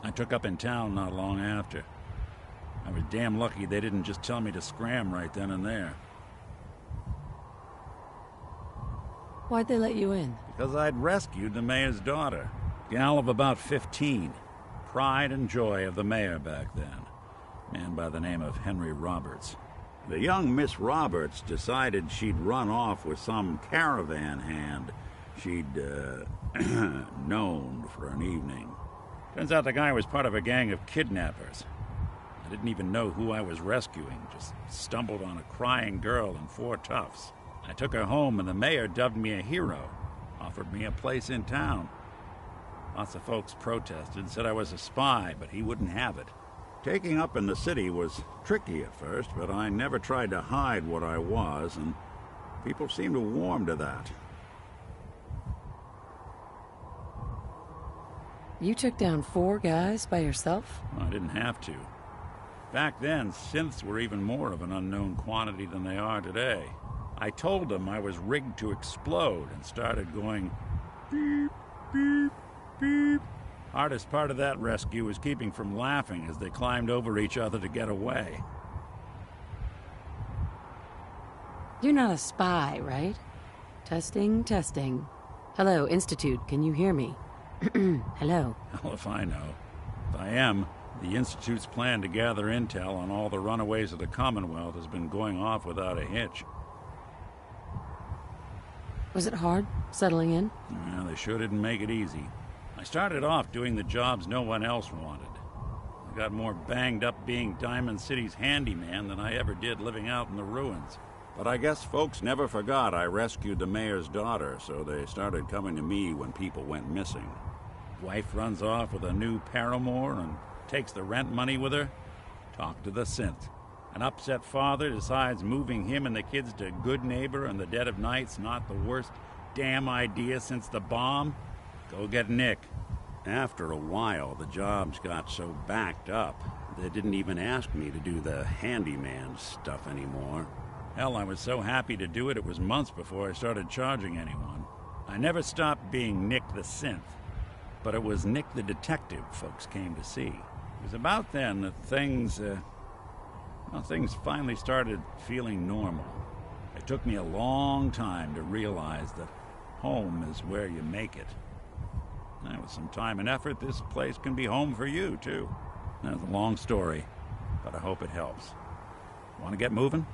I took up in town not long after. I was damn lucky they didn't just tell me to scram right then and there. Why'd they let you in? Because I'd rescued the mayor's daughter. Gal of about 15. Pride and joy of the mayor back then. Man by the name of Henry Roberts. The young Miss Roberts decided she'd run off with some caravan hand she'd, known for an evening. Turns out the guy was part of a gang of kidnappers. I didn't even know who I was rescuing, just stumbled on a crying girl and 4 toughs. I took her home and the mayor dubbed me a hero, offered me a place in town. Lots of folks protested, said I was a spy, but he wouldn't have it. Taking up in the city was tricky at first, but I never tried to hide what I was, and people seemed to warm to that. You took down 4 guys by yourself? I didn't have to. Back then, synths were even more of an unknown quantity than they are today. I told them I was rigged to explode and started going beep, beep, beep. Hardest part of that rescue was keeping from laughing as they climbed over each other to get away. You're not a spy, right? Testing, testing. Hello, Institute, can you hear me? Hello. Hell if I know. If I am, the Institute's plan to gather intel on all the runaways of the Commonwealth has been going off without a hitch. Was it hard, settling in? Well, they sure didn't make it easy. I started off doing the jobs no one else wanted. I got more banged up being Diamond City's handyman than I ever did living out in the ruins. But I guess folks never forgot I rescued the mayor's daughter, so they started coming to me when people went missing. Wife runs off with a new paramour and takes the rent money with her. Talk to the synth. An upset father decides moving him and the kids to Good Neighbor in the dead of night's not the worst damn idea since the bomb. Go get Nick. After a while, the jobs got so backed up, they didn't even ask me to do the handyman stuff anymore. Hell, I was so happy to do it, it was months before I started charging anyone. I never stopped being Nick the synth, but it was Nick the detective folks came to see. It was about then that things finally started feeling normal. I took me a long time to realize that home is where you make it. And with some time and effort, this place can be home for you, too. That's a long story, but I hope it helps. Want to get moving?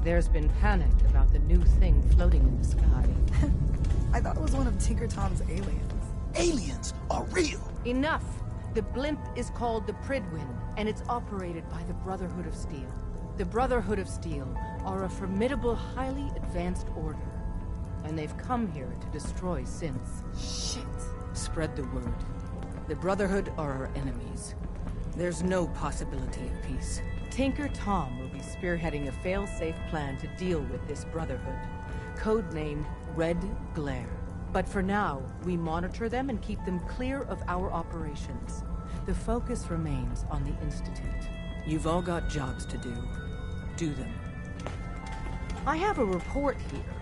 There's been panic about the new thing floating in the sky. I thought it was one of Tinker Tom's aliens. Aliens are real! Enough! The blimp is called the Pridwin, and it's operated by the Brotherhood of Steel. The Brotherhood of Steel are a formidable, highly advanced order. And they've come here to destroy synths. Shit. Spread the word. The Brotherhood are our enemies. There's no possibility of peace. Tinker Tom will be spearheading a fail-safe plan to deal with this Brotherhood, codenamed Red Glare. But for now, we monitor them and keep them clear of our operations. The focus remains on the Institute. You've all got jobs to do. Do them. I have a report here.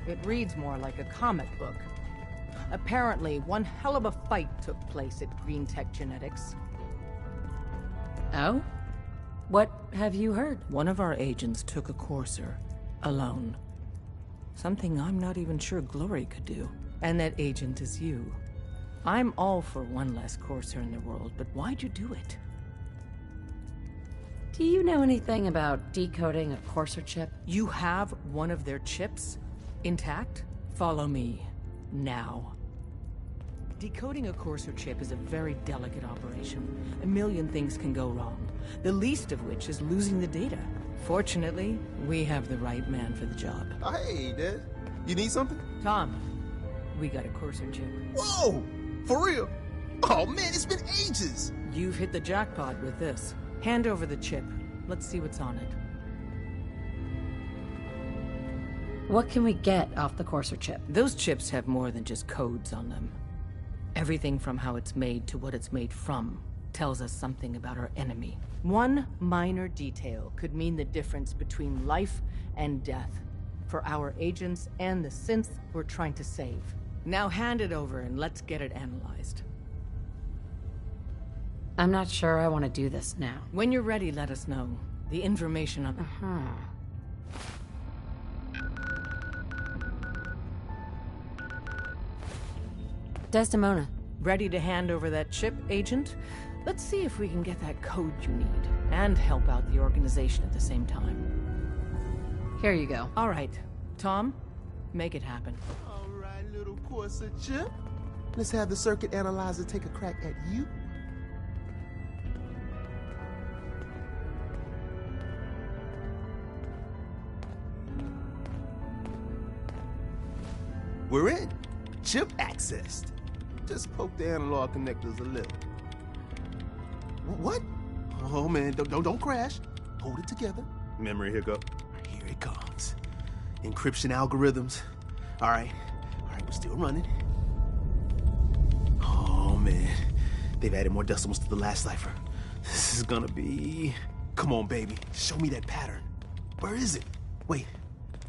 It reads more like a comic book. Apparently, one hell of a fight took place at Green Tech Genetics. Oh? What have you heard? One of our agents took a courser, alone. Something I'm not even sure Glory could do. And that agent is you. I'm all for one less courser in the world, but why'd you do it? Do you know anything about decoding a courser chip? You have one of their chips intact? Follow me, now. Decoding a courser chip is a very delicate operation. A million things can go wrong, the least of which is losing the data. Fortunately, we have the right man for the job. Hey, Des. You need something? Tom, we got a courser chip. Whoa! For real? Oh man, it's been ages! You've hit the jackpot with this. Hand over the chip. Let's see what's on it. What can we get off the courser chip? Those chips have more than just codes on them. Everything from how it's made to what it's made from tells us something about our enemy. One minor detail could mean the difference between life and death for our agents and the synth we're trying to save. Now hand it over and let's get it analyzed. I'm not sure I want to do this now. When you're ready, let us know. The information on... Desdemona. Ready to hand over that chip, Agent? Let's see if we can get that code you need, and help out the organization at the same time. Here you go. All right. Tom, make it happen. All right, little courser chip. Let's have the circuit analyzer take a crack at you. We're in. Chip accessed. Just poke the analog connectors a little. What? Oh, man, don't crash. Hold it together. Memory hiccup. Here it comes. Encryption algorithms. All right, we're still running. Oh, man. They've added more decimals to the last cipher. This is gonna be... Come on, baby. Show me that pattern. Where is it? Wait.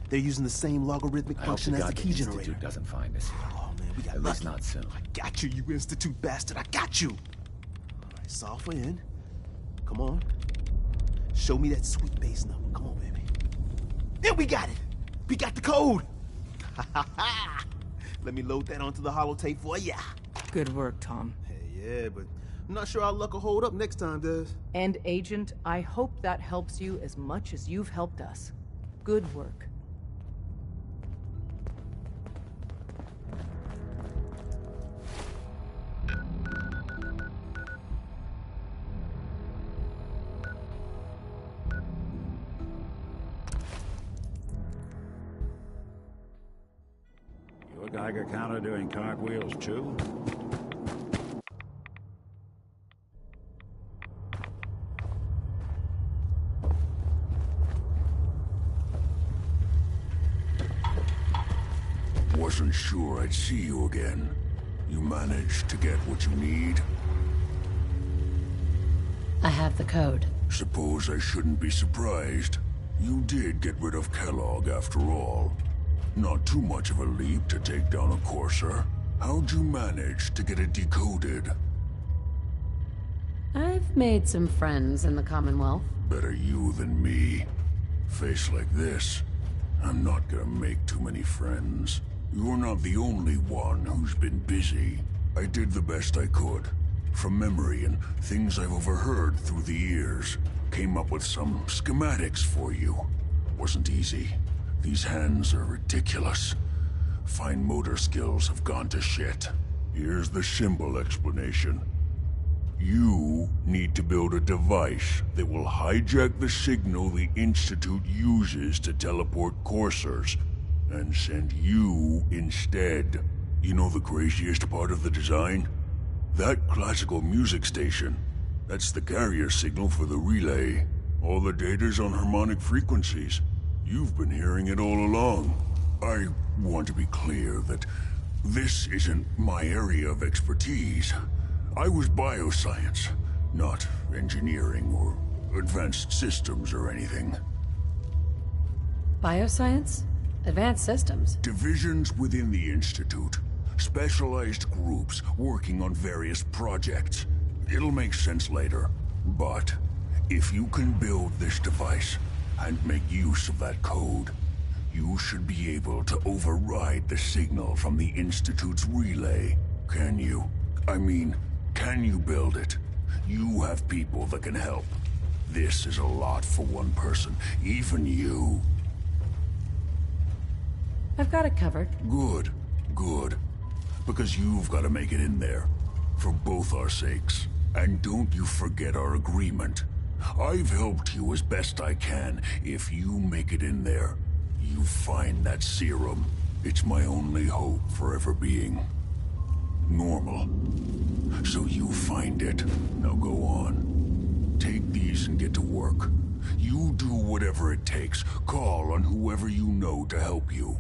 They're using the same logarithmic function as the key generator. Institute doesn't find us. Oh, man, we got At lucky. least not soon. I got you, you Institute bastard. I got you. All right, solve for N. Come on. Show me that sweet base number. Come on, baby. Then we got it. We got the code. Let me load that onto the holotape for ya. Good work, Tom. Hey, yeah, but I'm not sure our luck will hold up next time, Des. And Agent, I hope that helps you as much as you've helped us. Good work. Your Geiger counter doing cartwheels too? Wasn't sure I'd see you again. You managed to get what you need? I have the code. Suppose I shouldn't be surprised. You did get rid of Kellogg after all. Not too much of a leap to take down a Courser. How'd you manage to get it decoded? I've made some friends in the Commonwealth. Better you than me. Face like this, I'm not gonna make too many friends. You're not the only one who's been busy. I did the best I could. From memory and things I've overheard through the years. Came up with some schematics for you. Wasn't easy. These hands are ridiculous. Fine motor skills have gone to shit. Here's the symbol explanation. You need to build a device that will hijack the signal the Institute uses to teleport coursers, and send you instead. You know the craziest part of the design? That classical music station. That's the carrier signal for the relay. All the data's on harmonic frequencies. You've been hearing it all along. I want to be clear that this isn't my area of expertise. I was bioscience, not engineering or advanced systems or anything. Bioscience? Advanced systems? Divisions within the Institute. Specialized groups working on various projects. It'll make sense later. But if you can build this device and make use of that code, you should be able to override the signal from the Institute's relay. Can you? I mean, can you build it? You have people that can help. This is a lot for one person, even you. I've got it covered. Good, good. Because you've got to make it in there. For both our sakes. And don't you forget our agreement. I've helped you as best I can. If you make it in there, you find that serum. It's my only hope for ever being normal. So you find it. Now go on. Take these and get to work. You do whatever it takes. Call on whoever you know to help you.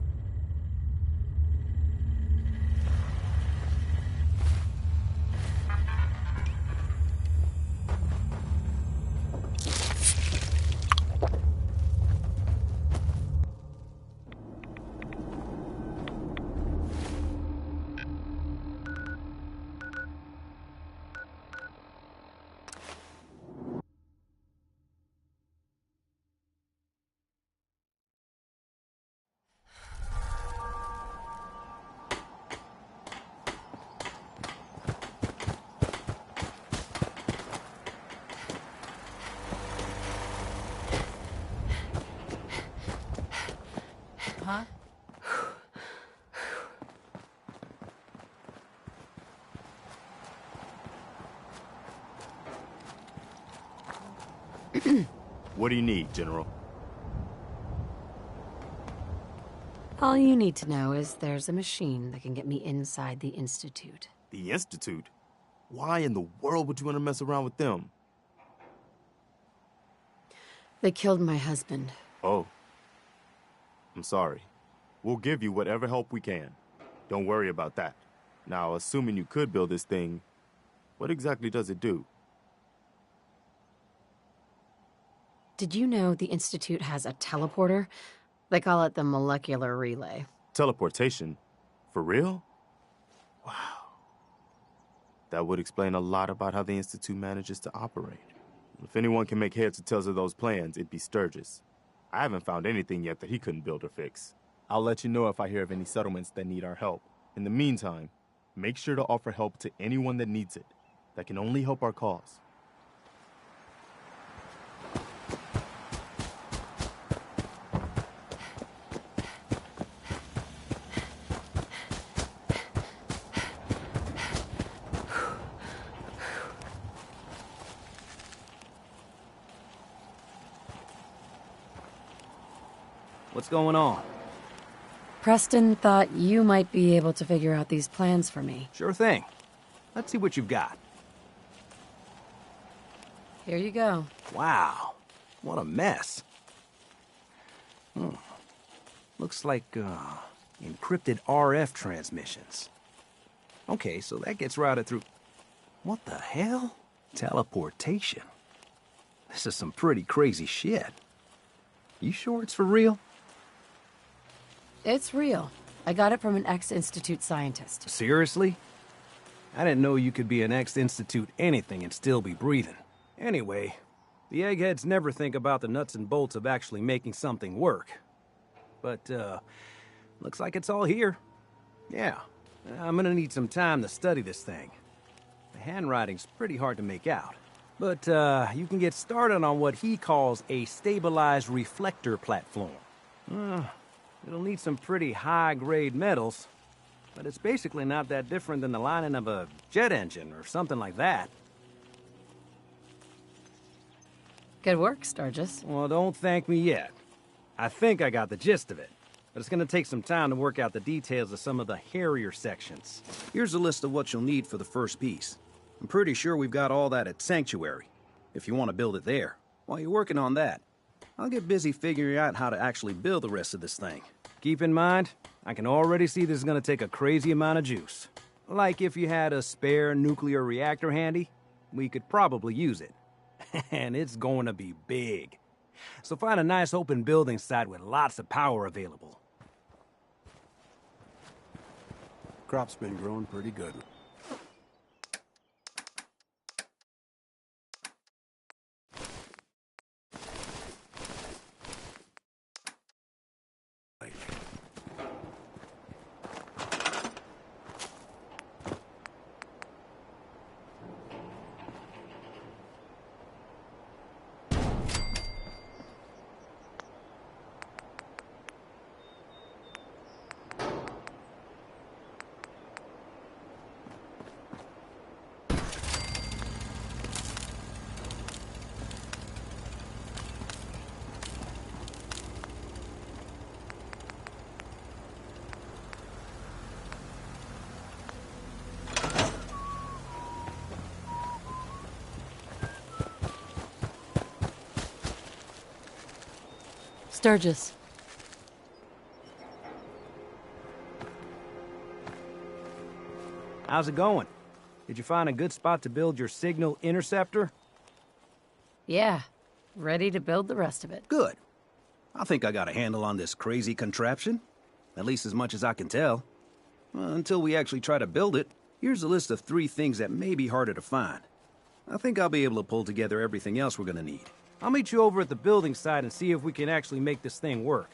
Huh? What do you need, General? All you need to know is there's a machine that can get me inside the Institute. The Institute? Why in the world would you want to mess around with them? They killed my husband. Oh. I'm sorry. We'll give you whatever help we can. Don't worry about that. Now, assuming you could build this thing, what exactly does it do? Did you know the Institute has a teleporter? They call it the molecular relay. Teleportation? For real? Wow. That would explain a lot about how the Institute manages to operate. If anyone can make heads or tails of those plans, it'd be Sturgis. I haven't found anything yet that he couldn't build or fix. I'll let you know if I hear of any settlements that need our help. In the meantime, make sure to offer help to anyone that needs it. That can only help our cause. What's going on? Preston thought you might be able to figure out these plans for me. Sure thing. Let's see what you've got. Here you go. Wow. What a mess. Looks like, encrypted RF transmissions. Okay, so that gets routed through... What the hell? Teleportation. This is some pretty crazy shit. You sure it's for real? It's real. I got it from an ex-Institute scientist. Seriously? I didn't know you could be an ex-Institute anything and still be breathing. Anyway, the eggheads never think about the nuts and bolts of actually making something work. But, looks like it's all here. Yeah, I'm gonna need some time to study this thing. The handwriting's pretty hard to make out. But, you can get started on what he calls a stabilized reflector platform. It'll need some pretty high-grade metals, but it's basically not that different than the lining of a jet engine or something like that. Good work, Sturgis. Well, don't thank me yet. I think I got the gist of it, but it's gonna take some time to work out the details of some of the hairier sections. Here's a list of what you'll need for the first piece. I'm pretty sure we've got all that at Sanctuary, if you want to build it there. While you're working on that, I'll get busy figuring out how to actually build the rest of this thing. Keep in mind, I can already see this is gonna take a crazy amount of juice. Like if you had a spare nuclear reactor handy, we could probably use it. And it's going to be big. So find a nice open building site with lots of power available. Crop's been growing pretty good. Sturgis. How's it going? Did you find a good spot to build your signal interceptor? Yeah, ready to build the rest of it. Good. I think I got a handle on this crazy contraption. At least as much as I can tell. Until we actually try to build it, here's a list of 3 things that may be harder to find. I think I'll be able to pull together everything else we're gonna need. I'll meet you over at the building site and see if we can actually make this thing work.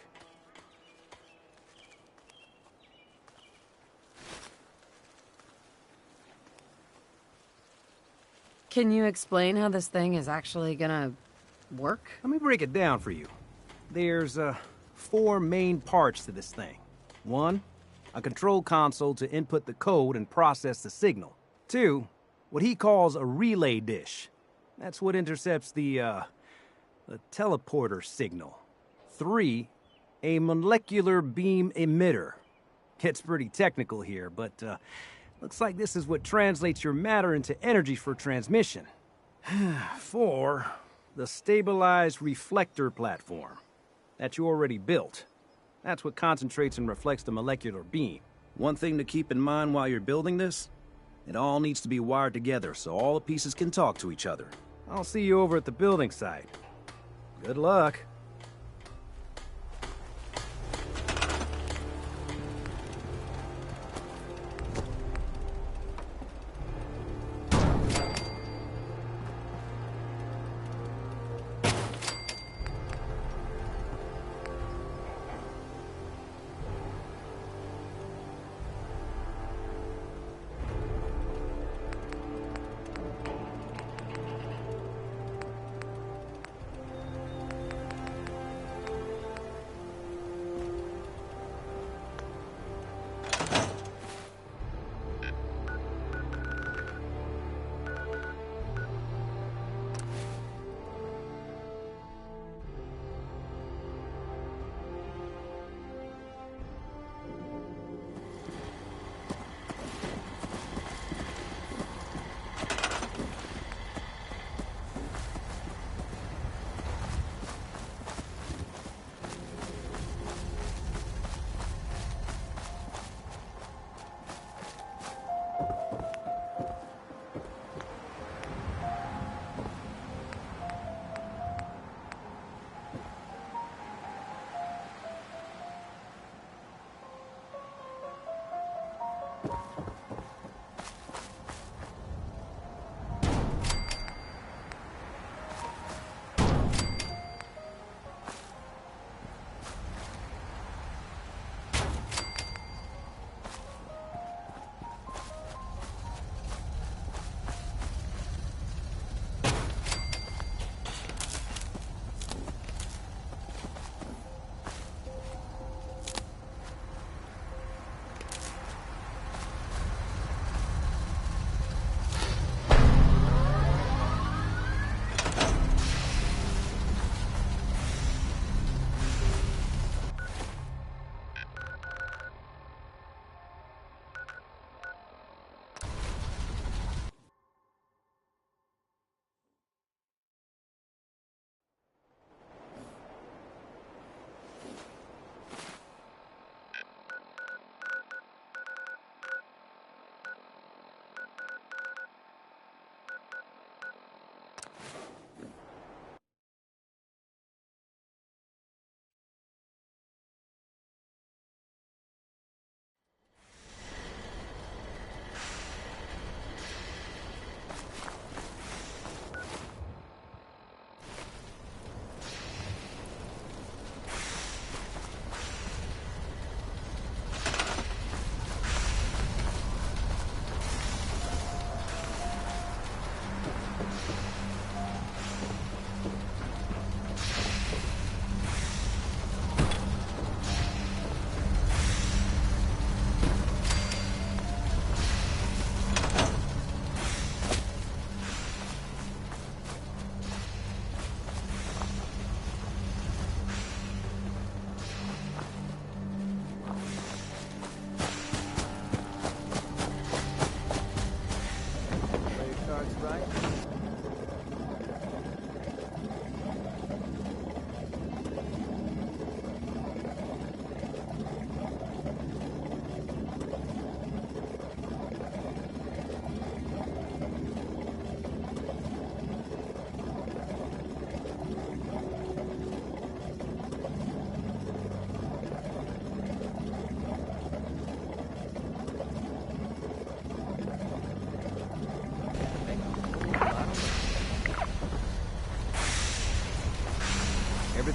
Can you explain how this thing is actually gonna work? Let me break it down for you. There's, 4 main parts to this thing. 1, a control console to input the code and process the signal. 2, what he calls a relay dish. That's what intercepts the teleporter signal. 3, a molecular beam emitter. Gets pretty technical here, but looks like this is what translates your matter into energy for transmission. 4, the stabilized reflector platform that you already built. That's what concentrates and reflects the molecular beam. One thing to keep in mind while you're building this, it all needs to be wired together so all the pieces can talk to each other. I'll see you over at the building site. Good luck.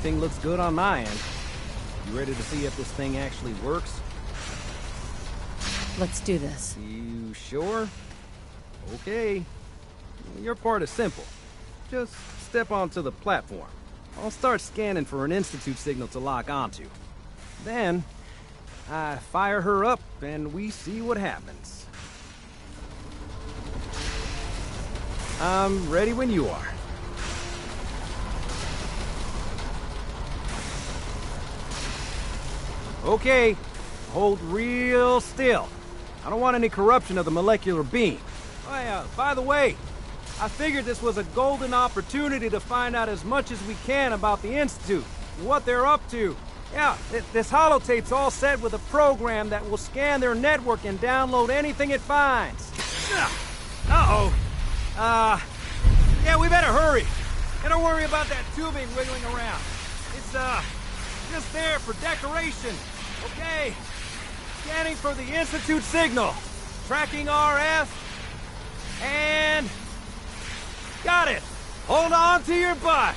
Everything looks good on my end. You ready to see if this thing actually works? Let's do this. You sure? Okay. Your part is simple. Just step onto the platform. I'll start scanning for an Institute signal to lock onto. Then, I fire her up and we see what happens. I'm ready when you are. Okay, hold real still. I don't want any corruption of the molecular beam. Oh yeah, by the way, I figured this was a golden opportunity to find out as much as we can about the Institute and what they're up to. Yeah, this holotape's all set with a program that will scan their network and download anything it finds. Uh-oh. Yeah, we better hurry. And don't worry about that tubing wiggling around. It's, just there for decoration. Okay. Scanning for the Institute signal. Tracking RF. And... got it! Hold on to your butt!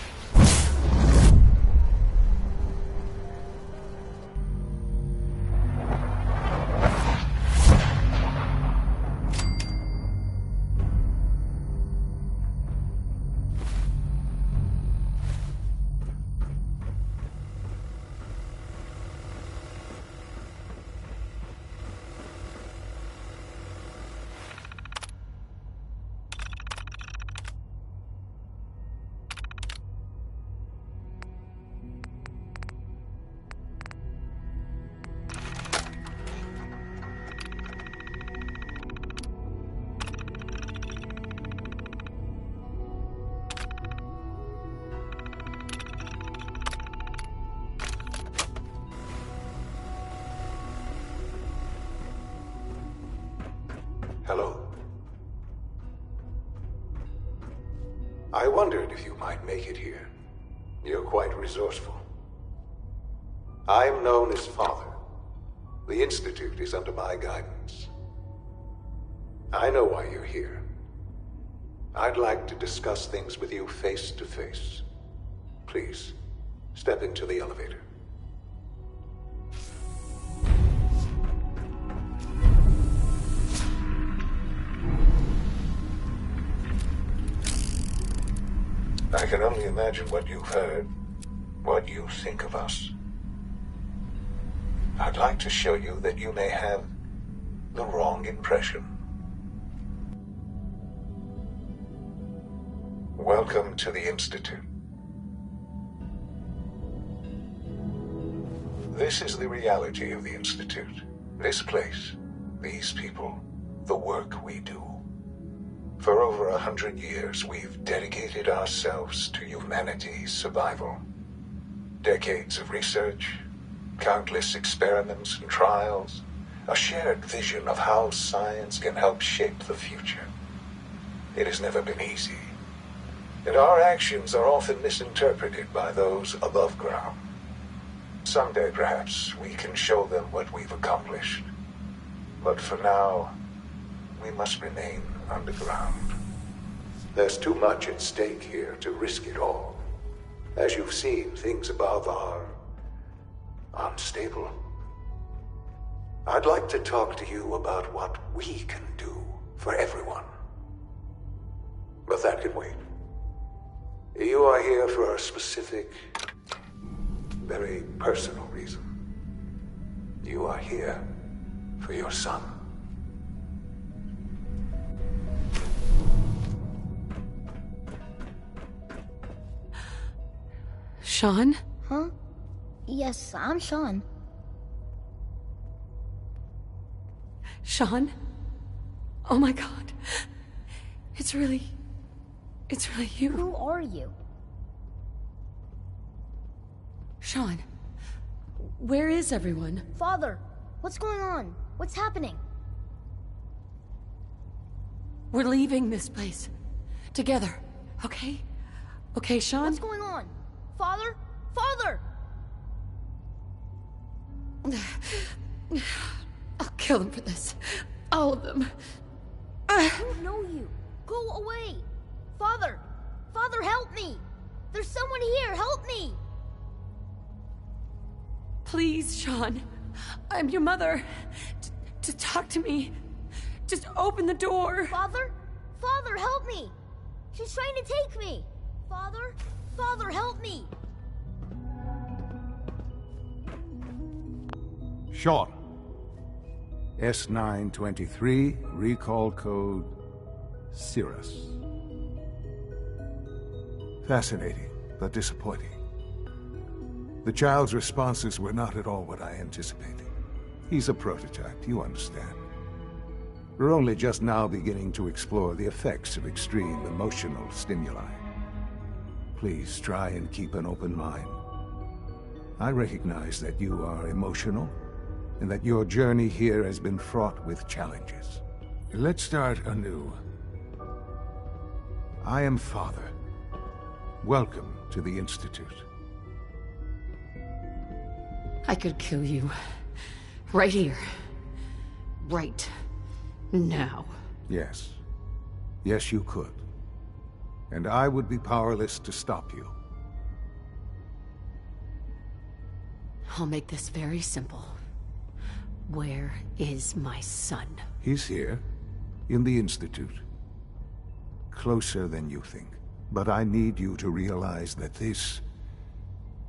Hello. I wondered if you might make it here. You're quite resourceful. I'm known as Father. The Institute is under my guidance. I know why you're here. I'd like to discuss things with you face to face. Please, step into the elevator. I can only imagine what you've heard, what you think of us. I'd like to show you that you may have the wrong impression. Welcome to the Institute. This is the reality of the Institute. This place, these people, the work we do. For over 100 years, we've dedicated ourselves to humanity's survival. Decades of research, countless experiments and trials, a shared vision of how science can help shape the future. It has never been easy, and our actions are often misinterpreted by those above ground. Someday, perhaps, we can show them what we've accomplished. But for now, we must remain underground. There's too much at stake here to risk it all. As you've seen, things above are unstable. I'd like to talk to you about what we can do for everyone. But that can wait. You are here for a specific, very personal reason. You are here for your son. Sean? Huh? Yes, I'm Sean. Sean? Oh my god. It's really you. Who are you? Sean, where is everyone? Father, what's going on? What's happening? We're leaving this place. Together, okay? Okay, Sean? What's going on? Father? Father! I'll kill them for this. All of them. I don't know you. Go away. Father! Father, help me! There's someone here, help me! Please, Sean. I'm your mother. To talk to me. Just open the door. Father? Father, help me! She's trying to take me! Father? Father, help me! Sean. S923, recall code Cirrus. Fascinating, but disappointing. The child's responses were not at all what I anticipated. He's a prototype, you understand. We're only just now beginning to explore the effects of extreme emotional stimuli. Please try and keep an open mind. I recognize that you are emotional, and that your journey here has been fraught with challenges. Let's start anew. I am Father. Welcome to the Institute. I could kill you. Right here. Right now. Yes. Yes, you could. And I would be powerless to stop you. I'll make this very simple. Where is my son? He's here, in the Institute. Closer than you think. But I need you to realize that this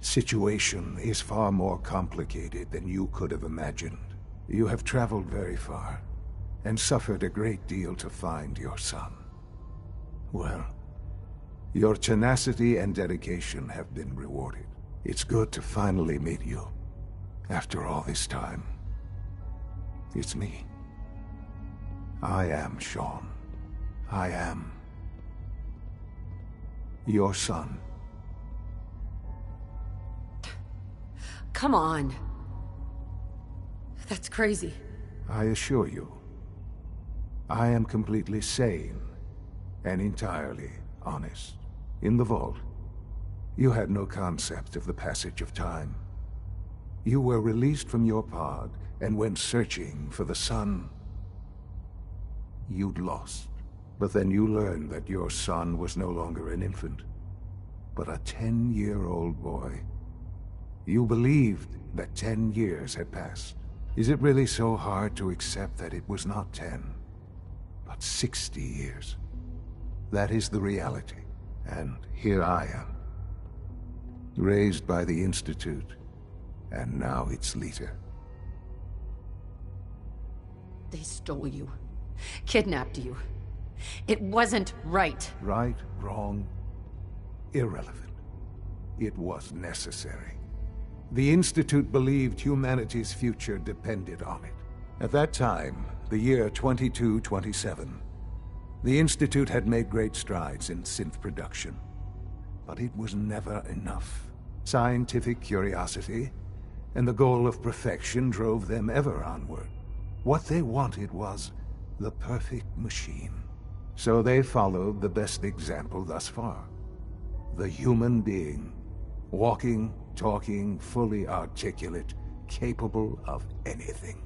situation is far more complicated than you could have imagined. You have traveled very far, and suffered a great deal to find your son. Well, your tenacity and dedication have been rewarded. It's good to finally meet you. After all this time. It's me. I am Shaun. I am your son. Come on. That's crazy. I assure you, I am completely sane and entirely honest. In the vault, you had no concept of the passage of time. You were released from your pod and went searching for the son you'd lost. But then you learned that your son was no longer an infant, but a 10-year-old boy. You believed that 10 years had passed. Is it really so hard to accept that it was not 10, but 60 years? That is the reality. And here I am, raised by the Institute, and now its leader. They stole you. Kidnapped you. It wasn't right. Right, wrong, irrelevant. It was necessary. The Institute believed humanity's future depended on it. At that time, the year 2227, the Institute had made great strides in synth production. But it was never enough. Scientific curiosity and the goal of perfection drove them ever onward. What they wanted was the perfect machine. So they followed the best example thus far. The human being. Walking, talking, fully articulate, capable of anything.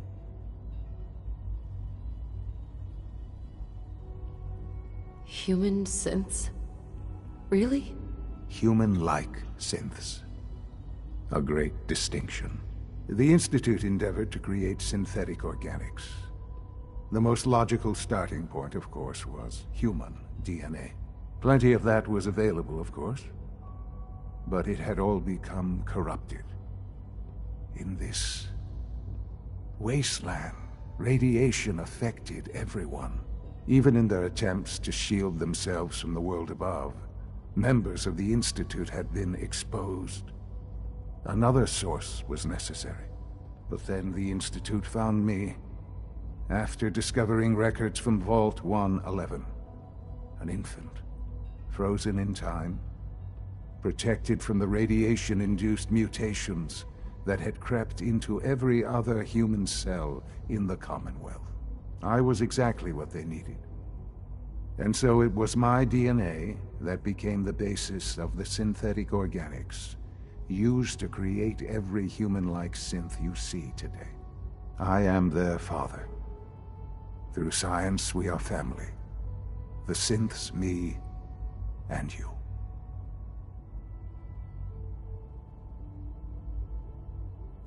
Human synths? Really? Human-like synths. A great distinction. The Institute endeavored to create synthetic organics. The most logical starting point, of course, was human DNA. Plenty of that was available, of course. But it had all become corrupted. In this wasteland, radiation affected everyone. Even in their attempts to shield themselves from the world above, members of the Institute had been exposed. Another source was necessary. But then the Institute found me, after discovering records from Vault 111. An infant, frozen in time, protected from the radiation-induced mutations that had crept into every other human cell in the Commonwealth. I was exactly what they needed. And so it was my DNA that became the basis of the synthetic organics used to create every human-like synth you see today. I am their father. Through science, we are family. The synths, me, and you.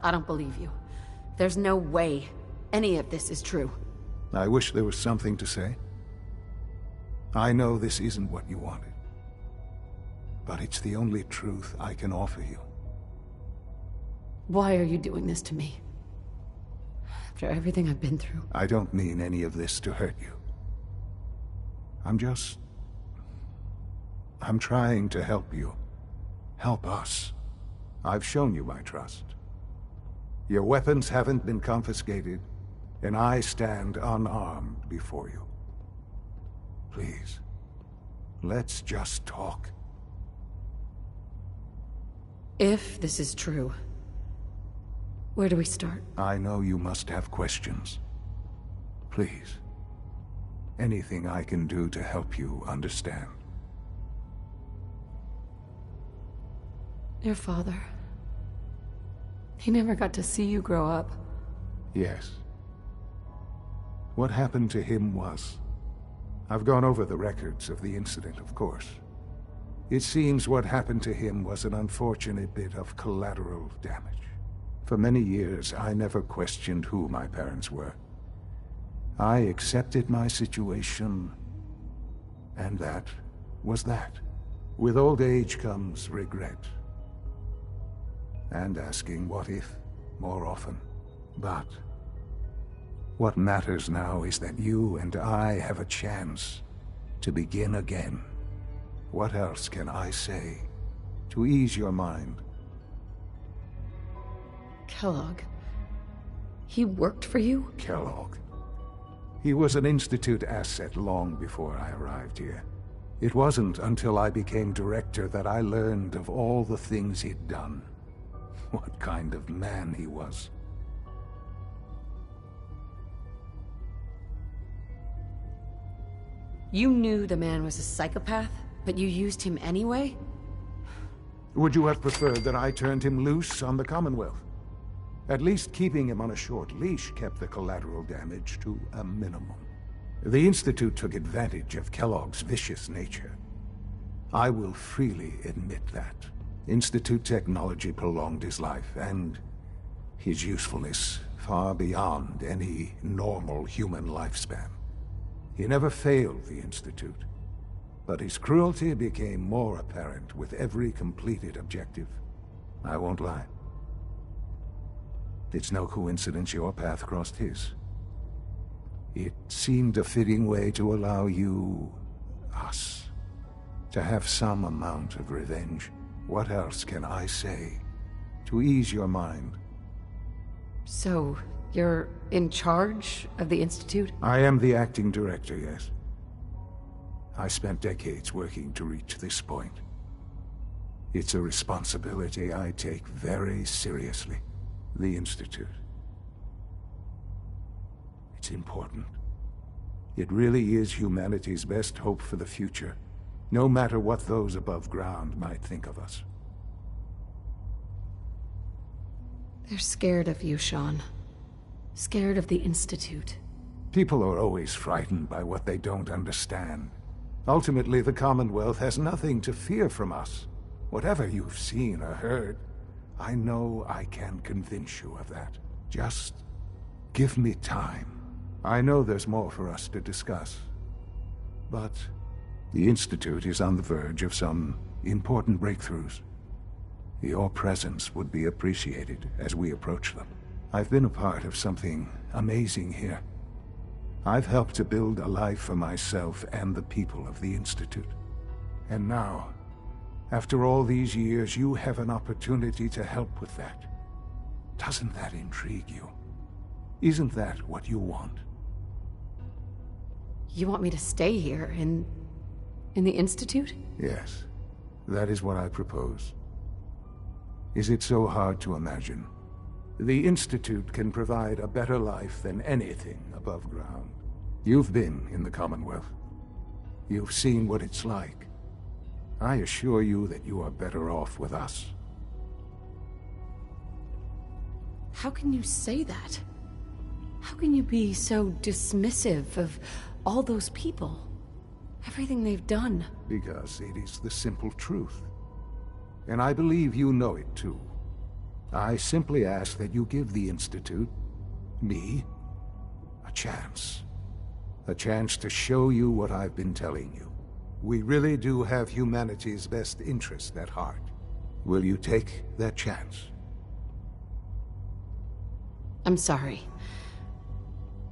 I don't believe you. There's no way any of this is true. I wish there was something to say. I know this isn't what you wanted. But it's the only truth I can offer you. Why are you doing this to me? After everything I've been through. I don't mean any of this to hurt you. I'm trying to help you. Help us. I've shown you my trust. Your weapons haven't been confiscated. and I stand unarmed before you. Please, let's just talk. If this is true, where do we start? I know you must have questions. Please, anything I can do to help you understand. Your father. He never got to see you grow up. Yes. What happened to him was... I've gone over the records of the incident, of course. It seems what happened to him was an unfortunate bit of collateral damage. For many years, I never questioned who my parents were. I accepted my situation, and that was that. With old age comes regret. And asking what if more often. But what matters now is that you and I have a chance to begin again. What else can I say to ease your mind? Kellogg. He worked for you? Kellogg. He was an Institute asset long before I arrived here. It wasn't until I became director that I learned of all the things he'd done. What kind of man he was. You knew the man was a psychopath, but you used him anyway? Would you have preferred that I turned him loose on the Commonwealth? At least keeping him on a short leash kept the collateral damage to a minimum. The Institute took advantage of Kellogg's vicious nature. I will freely admit that. Institute technology prolonged his life, and his usefulness far beyond any normal human lifespan. He never failed the Institute, but his cruelty became more apparent with every completed objective. I won't lie. It's no coincidence your path crossed his. It seemed a fitting way to allow you, us, to have some amount of revenge. What else can I say to ease your mind? So, you're in charge of the Institute? I am the acting director, yes. I spent decades working to reach this point. It's a responsibility I take very seriously. The Institute. It's important. It really is humanity's best hope for the future, no matter what those above ground might think of us. They're scared of you, Sean. Scared of the Institute. People are always frightened by what they don't understand. Ultimately, the Commonwealth has nothing to fear from us. Whatever you've seen or heard, I know I can convince you of that. Just give me time. I know there's more for us to discuss. But the Institute is on the verge of some important breakthroughs. Your presence would be appreciated as we approach them. I've been a part of something amazing here. I've helped to build a life for myself and the people of the Institute. And now, after all these years, you have an opportunity to help with that. Doesn't that intrigue you? Isn't that what you want? You want me to stay here, in the Institute? Yes, that is what I propose. Is it so hard to imagine? The Institute can provide a better life than anything above ground. You've been in the Commonwealth. You've seen what it's like. I assure you that you are better off with us. How can you say that? How can you be so dismissive of all those people? Everything they've done? Because it is the simple truth. And I believe you know it too. I simply ask that you give the Institute, me, a chance. A chance to show you what I've been telling you. We really do have humanity's best interest at heart. Will you take that chance? I'm sorry.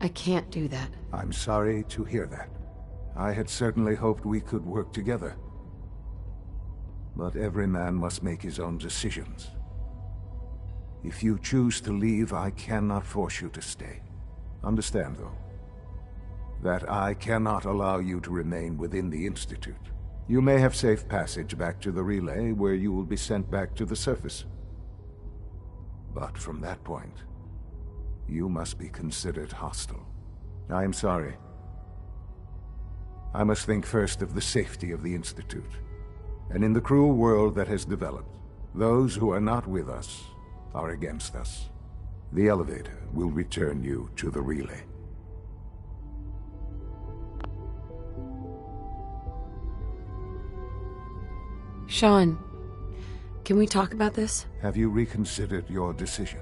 I can't do that. I'm sorry to hear that. I had certainly hoped we could work together. But every man must make his own decisions. If you choose to leave, I cannot force you to stay. Understand, though, that I cannot allow you to remain within the Institute. You may have safe passage back to the relay, where you will be sent back to the surface. But from that point, you must be considered hostile. I am sorry. I must think first of the safety of the Institute. And in the cruel world that has developed, those who are not with us are against us. The elevator will return you to the relay. Sean, can we talk about this? Have you reconsidered your decision?